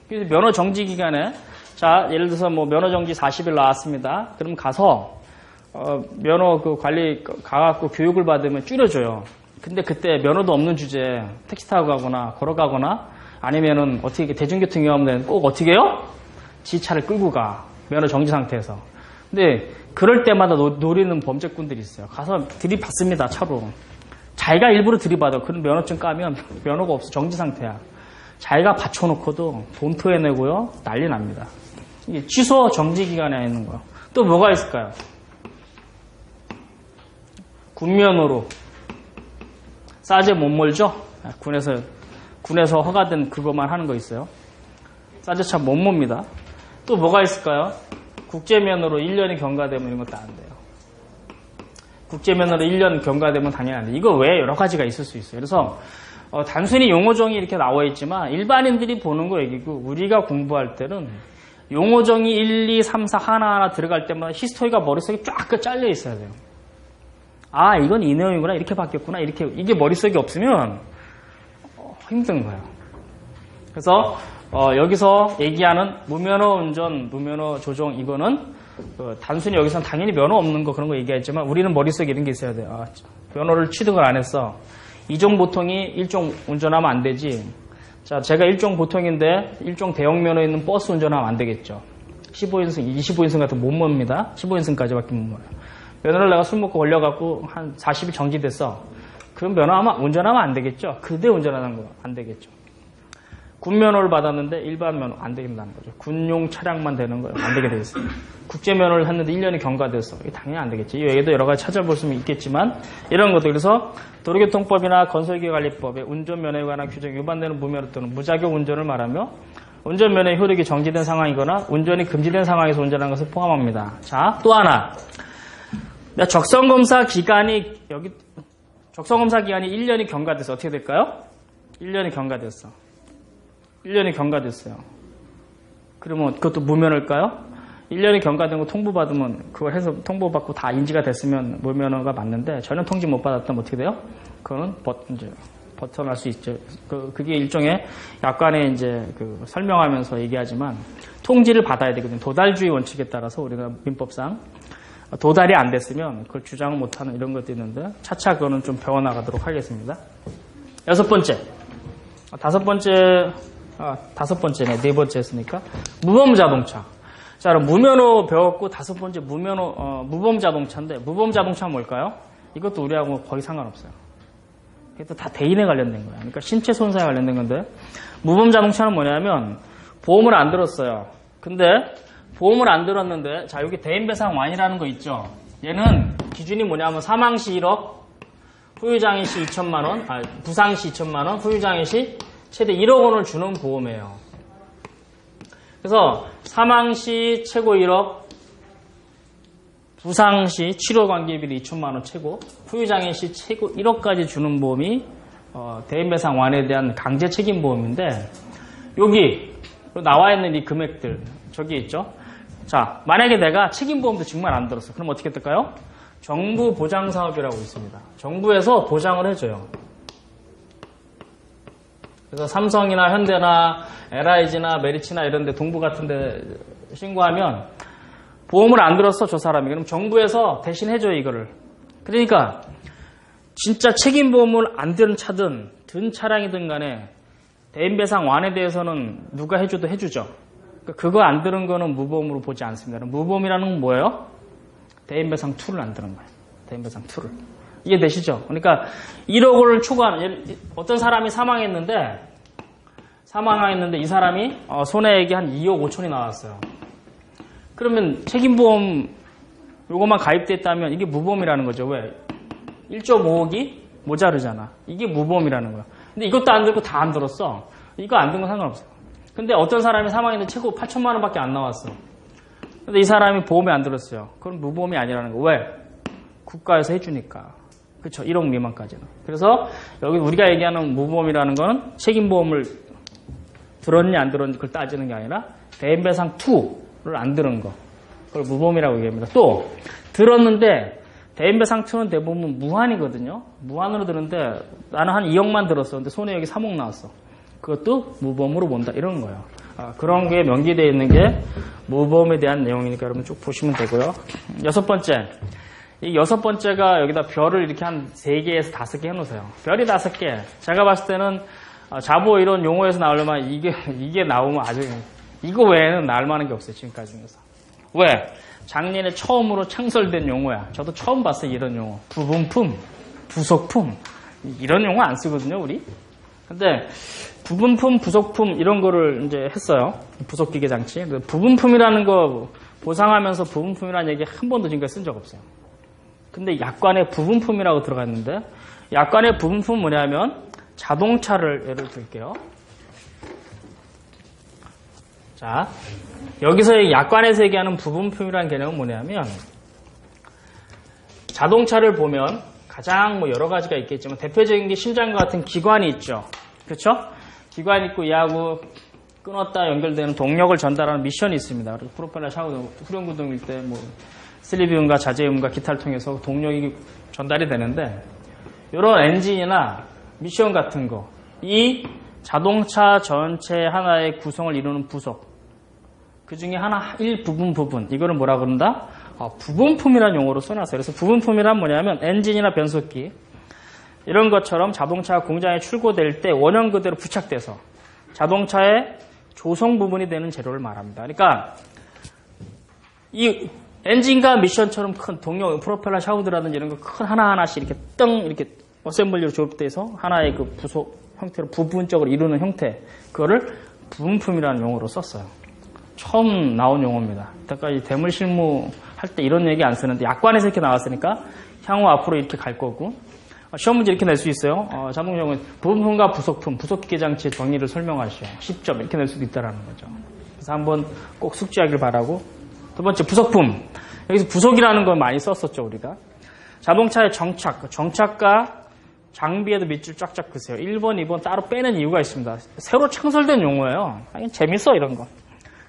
그래서 면허 정지기간에 자, 예를 들어서 면허 정지 40일 나왔습니다. 그럼 가서 면허 그 관리 가갖고 교육을 받으면 줄여줘요. 근데 그때 면허도 없는 주제에 택시 타고 가거나 걸어가거나 아니면은 어떻게 대중교통 위험되면 꼭 어떻게 해요? 지 차를 끌고 가. 면허 정지 상태에서. 근데 그럴 때마다 노리는 범죄꾼들이 있어요. 가서 들이받습니다. 차로. 자기가 일부러 들이받아. 그런 면허증 까면 면허가 없어. 정지 상태야. 자기가 받쳐놓고도 돈 토해내고요. 난리 납니다. 이게 취소 정지 기간에 있는 거예요. 또 뭐가 있을까요? 군면허로. 싸제 못 몰죠? 군에서 허가된 그것만 하는 거 있어요. 싸제차 못 몹니다. 또 뭐가 있을까요? 국제면허로 1년이 경과되면 이런 것도 안 돼요. 국제면허로 1년 경과되면 당연히 안 돼요. 이거 외에 여러 가지가 있을 수 있어요. 그래서 단순히 용어정이 이렇게 나와 있지만 일반인들이 보는 거 얘기고 우리가 공부할 때는 용어정이 1, 2, 3, 4 하나하나 들어갈 때마다 히스토리가 머릿속에 쫙 잘려 있어야 돼요. 아, 이건 이 내용이구나. 이렇게 바뀌었구나. 이게 머릿속에 없으면 힘든 거예요. 그래서 여기서 얘기하는 무면허 운전, 무면허 조정 이거는 단순히 여기서는 당연히 면허 없는 거 그런 거 얘기했지만 우리는 머릿속에 이런 게 있어야 돼요. 아, 면허를 취득을 안 했어. 이종 보통이 1종 운전하면 안 되지. 자, 제가 1종 보통인데 1종 대형 면허 있는 버스 운전하면 안 되겠죠. 15인승, 25인승 같은 못 멉니다. 15인승까지밖에 못 멉니다. 면허를 내가 술 먹고 걸려갖고 한 40일 정지됐어. 그럼 운전하면 안 되겠죠. 그대 운전하는 거 안 되겠죠. 군면허를 받았는데 일반 면허 안 되겠다는 거죠. 군용 차량만 되는 거예요. 안 되게 돼 있어요. 국제면허를 했는데 1년이 경과됐어. 이게 당연히 안 되겠지. 이 외에도 여러 가지 찾아볼 수는 있겠지만 이런 것들. 그래서 도로교통법이나 건설기관관리법에 운전면허에 관한 규정이 위반되는 무면허 또는 무자격 운전을 말하며 운전면허의 효력이 정지된 상황이거나 운전이 금지된 상황에서 운전하는 것을 포함합니다. 자, 또 하나. 적성검사 기간이 1년이 경과돼서 어떻게 될까요? 1년이 경과됐어. 1년이 경과됐어요. 그러면 그것도 무면허일까요? 1년이 경과된 거 통보받으면 그걸 해서 통보받고 다 인지가 됐으면 무면허가 맞는데 전혀 통지 못 받았다면 어떻게 돼요? 그거는 이제 벗어날 수 있죠. 그게 일종의 약관에 이제 설명하면서 얘기하지만 통지를 받아야 되거든요. 도달주의 원칙에 따라서 우리가 민법상 도달이 안 됐으면 그걸 주장을 못하는 이런 것도 있는데 차차 그거는 좀 배워나가도록 하겠습니다. 다섯 번째네. 네 번째 했으니까 무범자동차. 자, 그럼 무면허 배웠고 다섯 번째 무범자동차인데 무범자동차는 뭘까요? 이것도 우리하고 거의 상관없어요. 이것도 다 대인에 관련된 거예요. 그러니까 신체 손상에 관련된 건데 무범자동차는 뭐냐면 보험을 안 들었어요. 근데 보험을 안 들었는데 자, 여기 대인배상완이라는 거 있죠. 얘는 기준이 뭐냐면 사망시 1억, 후유장애 시 2천만 원, 부상시 2천만 원, 후유장애 시 최대 1억 원을 주는 보험이에요. 그래서 사망시 최고 1억, 부상시 치료 관계비로 2천만 원 최고, 후유장애 시 최고 1억까지 주는 보험이 대인배상완에 대한 강제 책임 보험인데 여기 나와 있는 이 금액들 저기 있죠. 자, 만약에 내가 책임보험도 정말 안 들었어. 그럼 어떻게 될까요? 정부 보장 사업이라고 있습니다. 정부에서 보장을 해줘요. 그래서 삼성이나 현대나 LIG나 메리츠나 이런 데 동부 같은 데 신고하면 보험을 안 들었어, 저 사람이. 그럼 정부에서 대신 해줘요, 이거를. 그러니까 진짜 책임보험을 안 든 차든 든 차량이든 간에 대인배상 완에 대해서는 누가 해줘도 해주죠. 그거 안 들은 거는 무보험으로 보지 않습니다. 무보험이라는 건 뭐예요? 대인배상 2를 안 들은 거예요. 대인배상 2를. 이해되시죠? 그러니까 1억을 초과하는, 어떤 사람이 사망했는데 이 사람이 손해액이 한 2억 5천이 나왔어요. 그러면 책임보험 요것만 가입돼 있다면 이게 무보험이라는 거죠. 왜? 1.5억이 모자르잖아. 이게 무보험이라는 거야. 근데 이것도 안 들고 다 안 들었어. 이거 안 든 건 상관없어. 근데 어떤 사람이 사망했는데 최고 8천만 원밖에 안 나왔어. 근데 이 사람이 보험에 안 들었어요. 그건 무보험이 아니라는 거. 왜? 국가에서 해주니까. 그렇죠. 1억 미만까지는. 그래서 여기 우리가 얘기하는 무보험이라는 거는 책임보험을 들었니 안 들었니 그걸 따지는 게 아니라 대인배상 2를 안 들은 거. 그걸 무보험이라고 얘기합니다. 또 들었는데 대인배상 2는 대부분 무한이거든요. 무한으로 들었는데 나는 한 2억만 들었어. 근데 손해액이 3억 나왔어. 그것도 무보험으로 본다. 이런 거예요. 그런 게 명기되어 있는 게 무보험에 대한 내용이니까 여러분 쭉 보시면 되고요. 여섯 번째. 이 여섯 번째가 여기다 별을 이렇게 한 3개에서 5개 해놓으세요. 별이 5개. 제가 봤을 때는 자보 이런 용어에서 나오려면 이게 나오면 아주 이거 외에는 나올 만한 게 없어요. 지금까지 중에서. 왜? 작년에 처음으로 창설된 용어야. 저도 처음 봤어요. 이런 용어. 부분품, 부속품 이런 용어 안 쓰거든요. 우리. 근데 부분품, 부속품 이런 거를 이제 했어요. 부속기계 장치. 부분품이라는 거 보상하면서 부분품이라는 얘기 한 번도 지금까지 쓴 적 없어요. 근데 약관에 부분품이라고 들어가 있는데 약관의 부분품은 뭐냐면 자동차를 예를 들게요. 자, 여기서 약관에서 얘기하는 부분품이라는 개념은 뭐냐면 자동차를 보면 가장 여러 가지가 있겠지만 대표적인 게 심장과 같은 기관이 있죠. 그렇죠? 기관이 있고 이하고 끊었다 연결되는 동력을 전달하는 미션이 있습니다. 그리고 프로펠러 샤워 후륜구동일 때 슬리비움과 자제음과 기타를 통해서 동력이 전달이 되는데 이런 엔진이나 미션 같은 거, 이 자동차 전체 하나의 구성을 이루는 부속, 그 중에 하나 부분 이거를 뭐라 그런다? 부분품이라는 용어로 써놨어요. 그래서 부분품이란 뭐냐면 엔진이나 변속기 이런 것처럼 자동차가 공장에 출고될 때 원형 그대로 부착돼서 자동차의 조성 부분이 되는 재료를 말합니다. 그러니까 이 엔진과 미션처럼 큰 동력, 프로펠러 샤우드라든지 이런 거 큰 하나하나씩 이렇게 어셈블리로 조립돼서 하나의 그 부속 형태로 부분적으로 이루는 형태, 그거를 부분품이라는 용어로 썼어요. 처음 나온 용어입니다. 이때까지 대물 실무 할 때 이런 얘기 안 쓰는데 약관에서 이렇게 나왔으니까 향후 앞으로 이렇게 갈 거고, 시험 문제 이렇게 낼 수 있어요. 자동적으로 부분품과 부속품, 부속기계장치의 정의를 설명하시오. 10점 이렇게 낼 수도 있다라는 거죠. 그래서 한번 꼭 숙지하길 바라고. 두 번째, 부속품. 여기서 부속이라는 걸 많이 썼었죠, 우리가. 자동차의 정착과 장비에도 밑줄 쫙쫙 그세요. 1번, 2번 따로 빼는 이유가 있습니다. 새로 창설된 용어예요. 재밌어, 이런 거.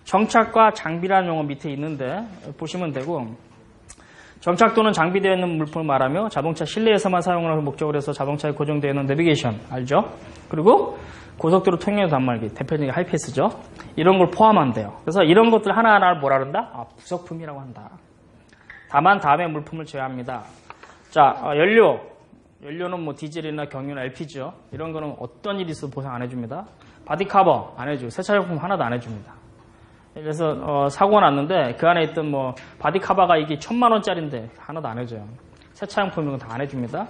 정착과 장비라는 용어 밑에 있는데 보시면 되고, 정착 또는 장비되어 있는 물품을 말하며 자동차 실내에서만 사용을 하는 목적으로 해서 자동차에 고정되어 있는 내비게이션, 알죠? 그리고 고속도로 통행 단말기, 대표적인 하이패스죠. 이런 걸 포함한대요. 그래서 이런 것들 하나하나를 뭐라 그런다? 부속품이라고 한다. 다만 다음에 물품을 제외합니다. 자, 연료는 뭐 디젤이나 경유나 LPG죠. 이런 거는 어떤 일이 있어도 보상 안 해줍니다. 바디 커버 안 해주고 세차용품 하나도 안 해줍니다. 그래서 사고가 났는데 그 안에 있던 뭐 바디 커버가 이게 1,000,000원짜리인데 하나도 안 해줘요. 세차용품 이런 거 다 안 해줍니다.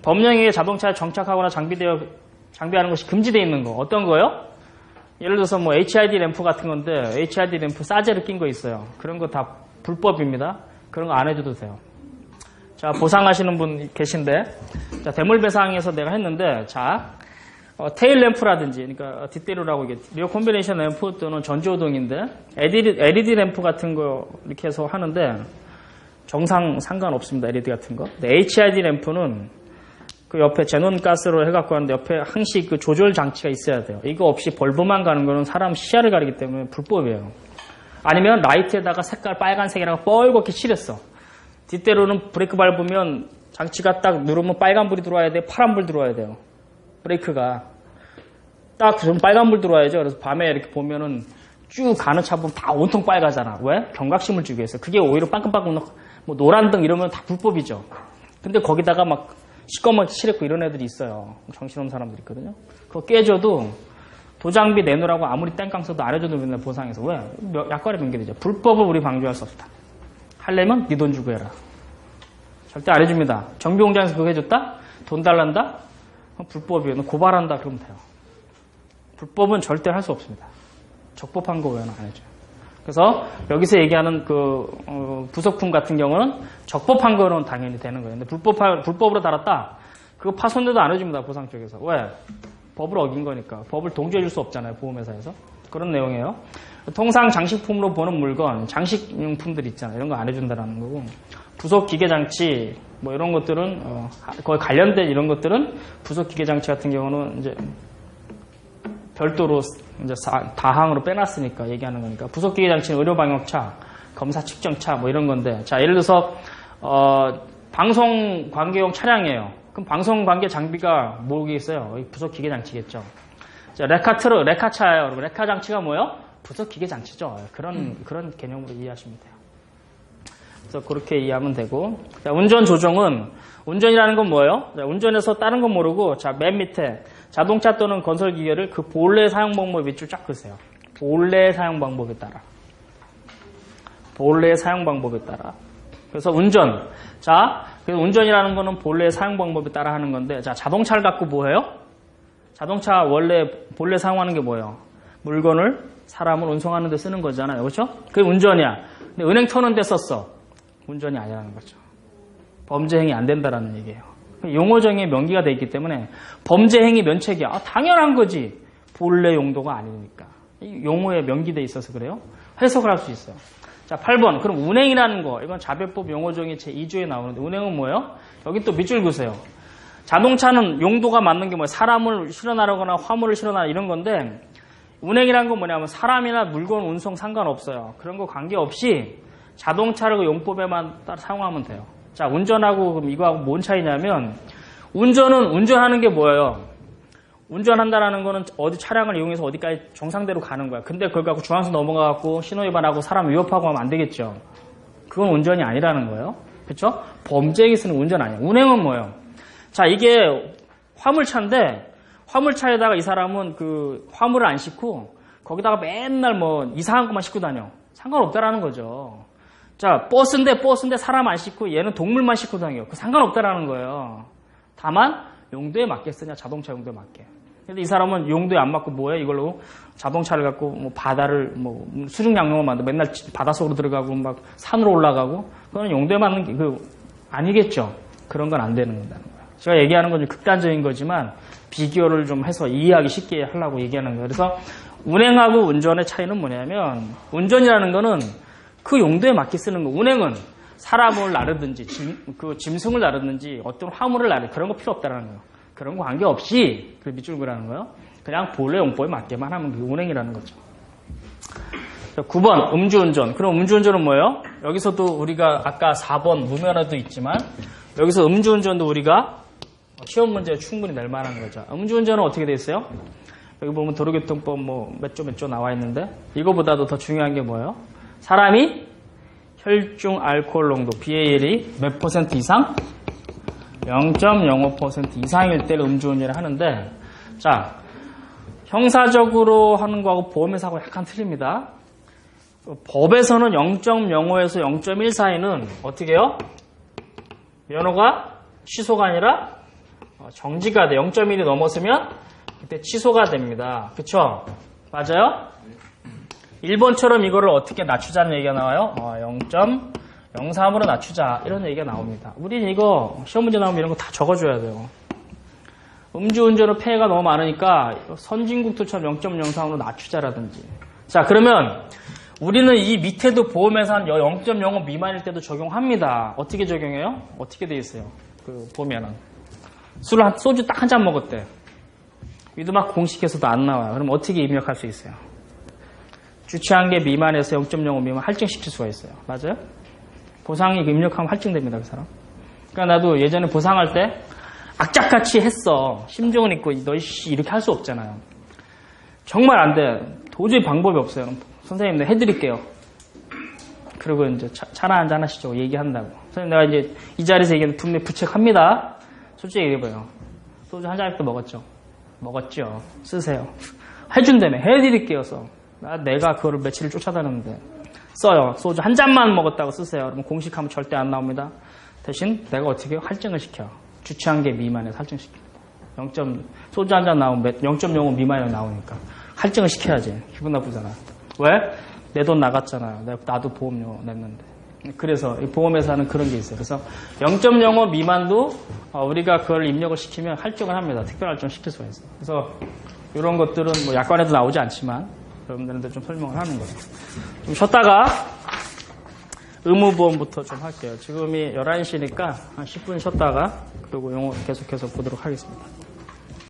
법령에 자동차에 정착하거나 장비하는 것이 금지되어 있는 거 어떤 거요? 예를 들어서 뭐 HID 램프 같은 건데 HID 램프 사제를 낀 거 있어요. 그런 거 다 불법입니다. 그런 거 안 해줘도 돼요. 자, 보상하시는 분 계신데, 자, 대물배상에서 내가 했는데, 자, 테일 램프라든지, 그러니까 뒷대로라고 이게 리어 콤비네이션 램프 또는 전조등인데, LED 램프 같은 거 이렇게 해서 하는데, 정상 상관없습니다. LED 같은 거. 근데 HID 램프는 그 옆에 제논 가스로 해갖고 하는데 옆에 항시 그 조절 장치가 있어야 돼요. 이거 없이 벌브만 가는 거는 사람 시야를 가리기 때문에 불법이에요. 아니면 라이트에다가 색깔 빨간색이라고 뻘겋게 칠했어. 뒷대로는 브레이크 밟으면 장치가 딱 누르면 빨간불이 들어와야 돼요. 파란불 들어와야 돼요. 브레이크가. 딱 좀 빨간불 들어와야죠. 그래서 밤에 이렇게 보면은 쭉 가는 차 보면 다 온통 빨가잖아. 왜? 경각심을 주기 위해서. 그게 오히려 빵끈빵끈 뭐 노란등 이러면 다 불법이죠. 근데 거기다가 막 시꺼멓게 칠했고 이런 애들이 있어요. 정신없는 사람들이 있거든요. 그거 깨져도 도장비 내놓으라고 아무리 땡깡 써도 안 해줘도 맨날 보상해서. 왜? 약관에 명기되죠. 불법을 우리 방조할 수 없다. 하려면 네 돈 주고 해라. 절대 안 해줍니다. 정비공장에서 그거 해줬다? 돈 달란다? 불법이에요. 너 고발한다 그러면 돼요. 불법은 절대 할 수 없습니다. 적법한 거 외에는 안 해줘요. 그래서 여기서 얘기하는 그 부속품 같은 경우는 적법한 거는 당연히 되는 거예요. 근데 불법으로 달았다? 그거 파손돼도 안 해줍니다. 보상 쪽에서. 왜? 법을 어긴 거니까. 법을 동조해 줄 수 없잖아요. 보험회사에서. 그런 내용이에요. 통상 장식품으로 보는 물건, 장식용품들 있잖아요. 이런 거 안 해준다라는 거고. 부속 기계장치, 뭐 이런 것들은, 거의 관련된 이런 것들은 부속 기계장치 같은 경우는 이제 별도로 이제 다항으로 빼놨으니까 얘기하는 거니까. 부속 기계장치는 의료방역차, 검사 측정차 뭐 이런 건데. 자, 예를 들어서, 방송 관계용 차량이에요. 그럼 방송 관계 장비가 뭐겠어요? 부속 기계장치겠죠. 자, 레카차예요. 여러분, 레카 장치가 뭐예요? 부속 기계장치죠. 그런 개념으로 이해하시면 돼요. 그래서 그렇게 이해하면 되고. 자, 운전 조종은, 운전이라는 건 뭐예요? 자, 운전에서 다른 건 모르고, 자, 맨 밑에 자동차 또는 건설 기계를 그 본래 사용 방법 밑줄 쫙 그으세요. 본래 사용 방법에 따라. 본래 사용 방법에 따라. 그래서 운전. 자, 그래서 운전이라는 거는 본래 사용 방법에 따라 하는 건데, 자, 자동차를 갖고 뭐 해요? 자동차 본래 사용하는 게 뭐예요? 물건을, 사람을 운송하는 데 쓰는 거잖아요. 그렇죠? 그게 운전이야. 근데 은행 터는 데 썼어. 운전이 아니라는 거죠. 범죄 행위 안 된다라는 얘기예요. 용어 정의에 명기가 돼 있기 때문에 범죄 행위 면책이야. 당연한 거지. 본래 용도가 아니니까. 용어에 명기돼 있어서 그래요. 해석을 할 수 있어요. 자, 8번. 그럼 운행이라는 거. 이건 자배법 용어 정의 제2조에 나오는데 운행은 뭐예요? 여기 또 밑줄 그으세요. 자동차는 용도가 맞는 게 뭐예요? 사람을 실어나르거나 화물을 실어나르 이런 건데 운행이란 건 뭐냐면 사람이나 물건 운송 상관없어요. 그런 거 관계없이 자동차를 그 용법에만 따라 사용하면 돼요. 자, 운전하고 그럼 이거하고 뭔 차이냐면 운전은 운전하는 게 뭐예요? 운전한다라는 거는 어디 차량을 이용해서 어디까지 정상대로 가는 거야. 근데 그걸 갖고 중앙선 넘어가갖고 신호위반하고 사람 위협하고 하면 안 되겠죠. 그건 운전이 아니라는 거예요. 그렇죠? 범죄에 있어서는 운전 아니에요. 운행은 뭐예요? 자, 이게 화물차인데 화물차에다가 이 사람은 그 화물을 안 싣고 거기다가 맨날 뭐 이상한 것만 싣고 다녀. 상관없다라는 거죠. 자, 버스인데 사람 안 싣고 얘는 동물만 싣고 다녀. 그 상관없다라는 거예요. 다만 용도에 맞게 쓰냐, 자동차 용도에 맞게. 근데 이 사람은 용도에 안 맞고 뭐해? 이걸로 자동차를 갖고 뭐 바다를 뭐 수중양용을 만들고 맨날 바닷속으로 들어가고 막 산으로 올라가고 그건 용도에 맞는 게 아니겠죠. 그런 건 안 되는 거다는 거예요. 제가 얘기하는 건 좀 극단적인 거지만 비교를 좀 해서 이해하기 쉽게 하려고 얘기하는 거예요. 그래서 운행하고 운전의 차이는 뭐냐면 운전이라는 거는 그 용도에 맞게 쓰는 거. 운행은 사람을 나르든지 짐승을 나르든지 어떤 화물을 나르든지 그런 거 필요 없다는 거예요. 그런 거 관계없이 그 밑줄 그라는 거예요. 그냥 본래 용법에 맞게만 하면 그게 운행이라는 거죠. 9번 음주운전. 그럼 음주운전은 뭐예요? 여기서도 우리가 아까 4번 무면허도 있지만 여기서 음주운전도 우리가 시험 문제에 충분히 낼 만한 거죠. 음주운전은 어떻게 돼 있어요? 여기 보면 도로교통법 뭐 몇 조 나와 있는데 이거보다도 더 중요한 게 뭐예요? 사람이 혈중 알코올 농도 BAL이 몇 % 이상? 0.05% 이상일 때를 음주운전을 하는데 자 형사적으로 하는 거하고 보험에서 하고 약간 틀립니다. 법에서는 0.05에서 0.1 사이는 어떻게 해요? 면허가 취소가 아니라 정지가 돼. 0.1이 넘었으면 그때 취소가 됩니다. 그쵸? 맞아요? 1번처럼 이거를 어떻게 낮추자는 얘기가 나와요? 0.03으로 낮추자 이런 얘기가 나옵니다. 우리는 이거 시험 문제 나오면 이런 거 다 적어줘야 돼요. 음주운전으로 폐해가 너무 많으니까 선진국들처럼 0.03으로 낮추자라든지. 자 그러면 우리는 이 밑에도 보험에서 한 0.05 미만일 때도 적용합니다. 어떻게 적용해요? 어떻게 돼 있어요? 그 보면은 소주 딱 한 잔 먹었대. 위드마크 공식에서도 안 나와요. 그럼 어떻게 입력할 수 있어요? 주최한 게 미만에서 0.05 미만 할증시킬 수가 있어요. 맞아요? 보상이 입력하면 할증됩니다. 그 사람. 그러니까 나도 예전에 보상할 때 악착같이 했어. 심정은 있고 너 이렇게 할 수 없잖아요. 정말 안 돼. 도저히 방법이 없어요. 선생님 내가 해드릴게요. 그리고 이제 차나 한잔 하시죠. 얘기한다고. 선생님 내가 이제 이 자리에서 얘기하면 분명히 부책합니다. 솔직히 얘기해봐요. 소주 한 잔씩 먹었죠? 먹었죠. 쓰세요. 해준다며. 해드릴게요. 써. 내가 그거를 며칠을 쫓아다녔는데 써요. 소주 한 잔만 먹었다고 쓰세요. 그러면 공식하면 절대 안 나옵니다. 대신 내가 어떻게 해요? 할증을 시켜. 주최한 게 미만에서 할증시킵니다. 소주 한 잔 나오면 0.05 미만이 나오니까 할증을 시켜야지. 기분 나쁘잖아. 왜? 내 돈 나갔잖아요. 나도 보험료 냈는데. 그래서 이 보험회사는 그런 게 있어요. 그래서 0.05 미만도 우리가 그걸 입력을 시키면 할증을 합니다. 특별 할증을 시킬 수가 있어요. 그래서 이런 것들은 뭐 약관에도 나오지 않지만 여러분들한테 좀 설명을 하는 거예요. 좀 쉬었다가 의무보험부터 좀 할게요. 지금이 11시니까 한 10분 쉬었다가 그리고 용어 계속해서 보도록 하겠습니다.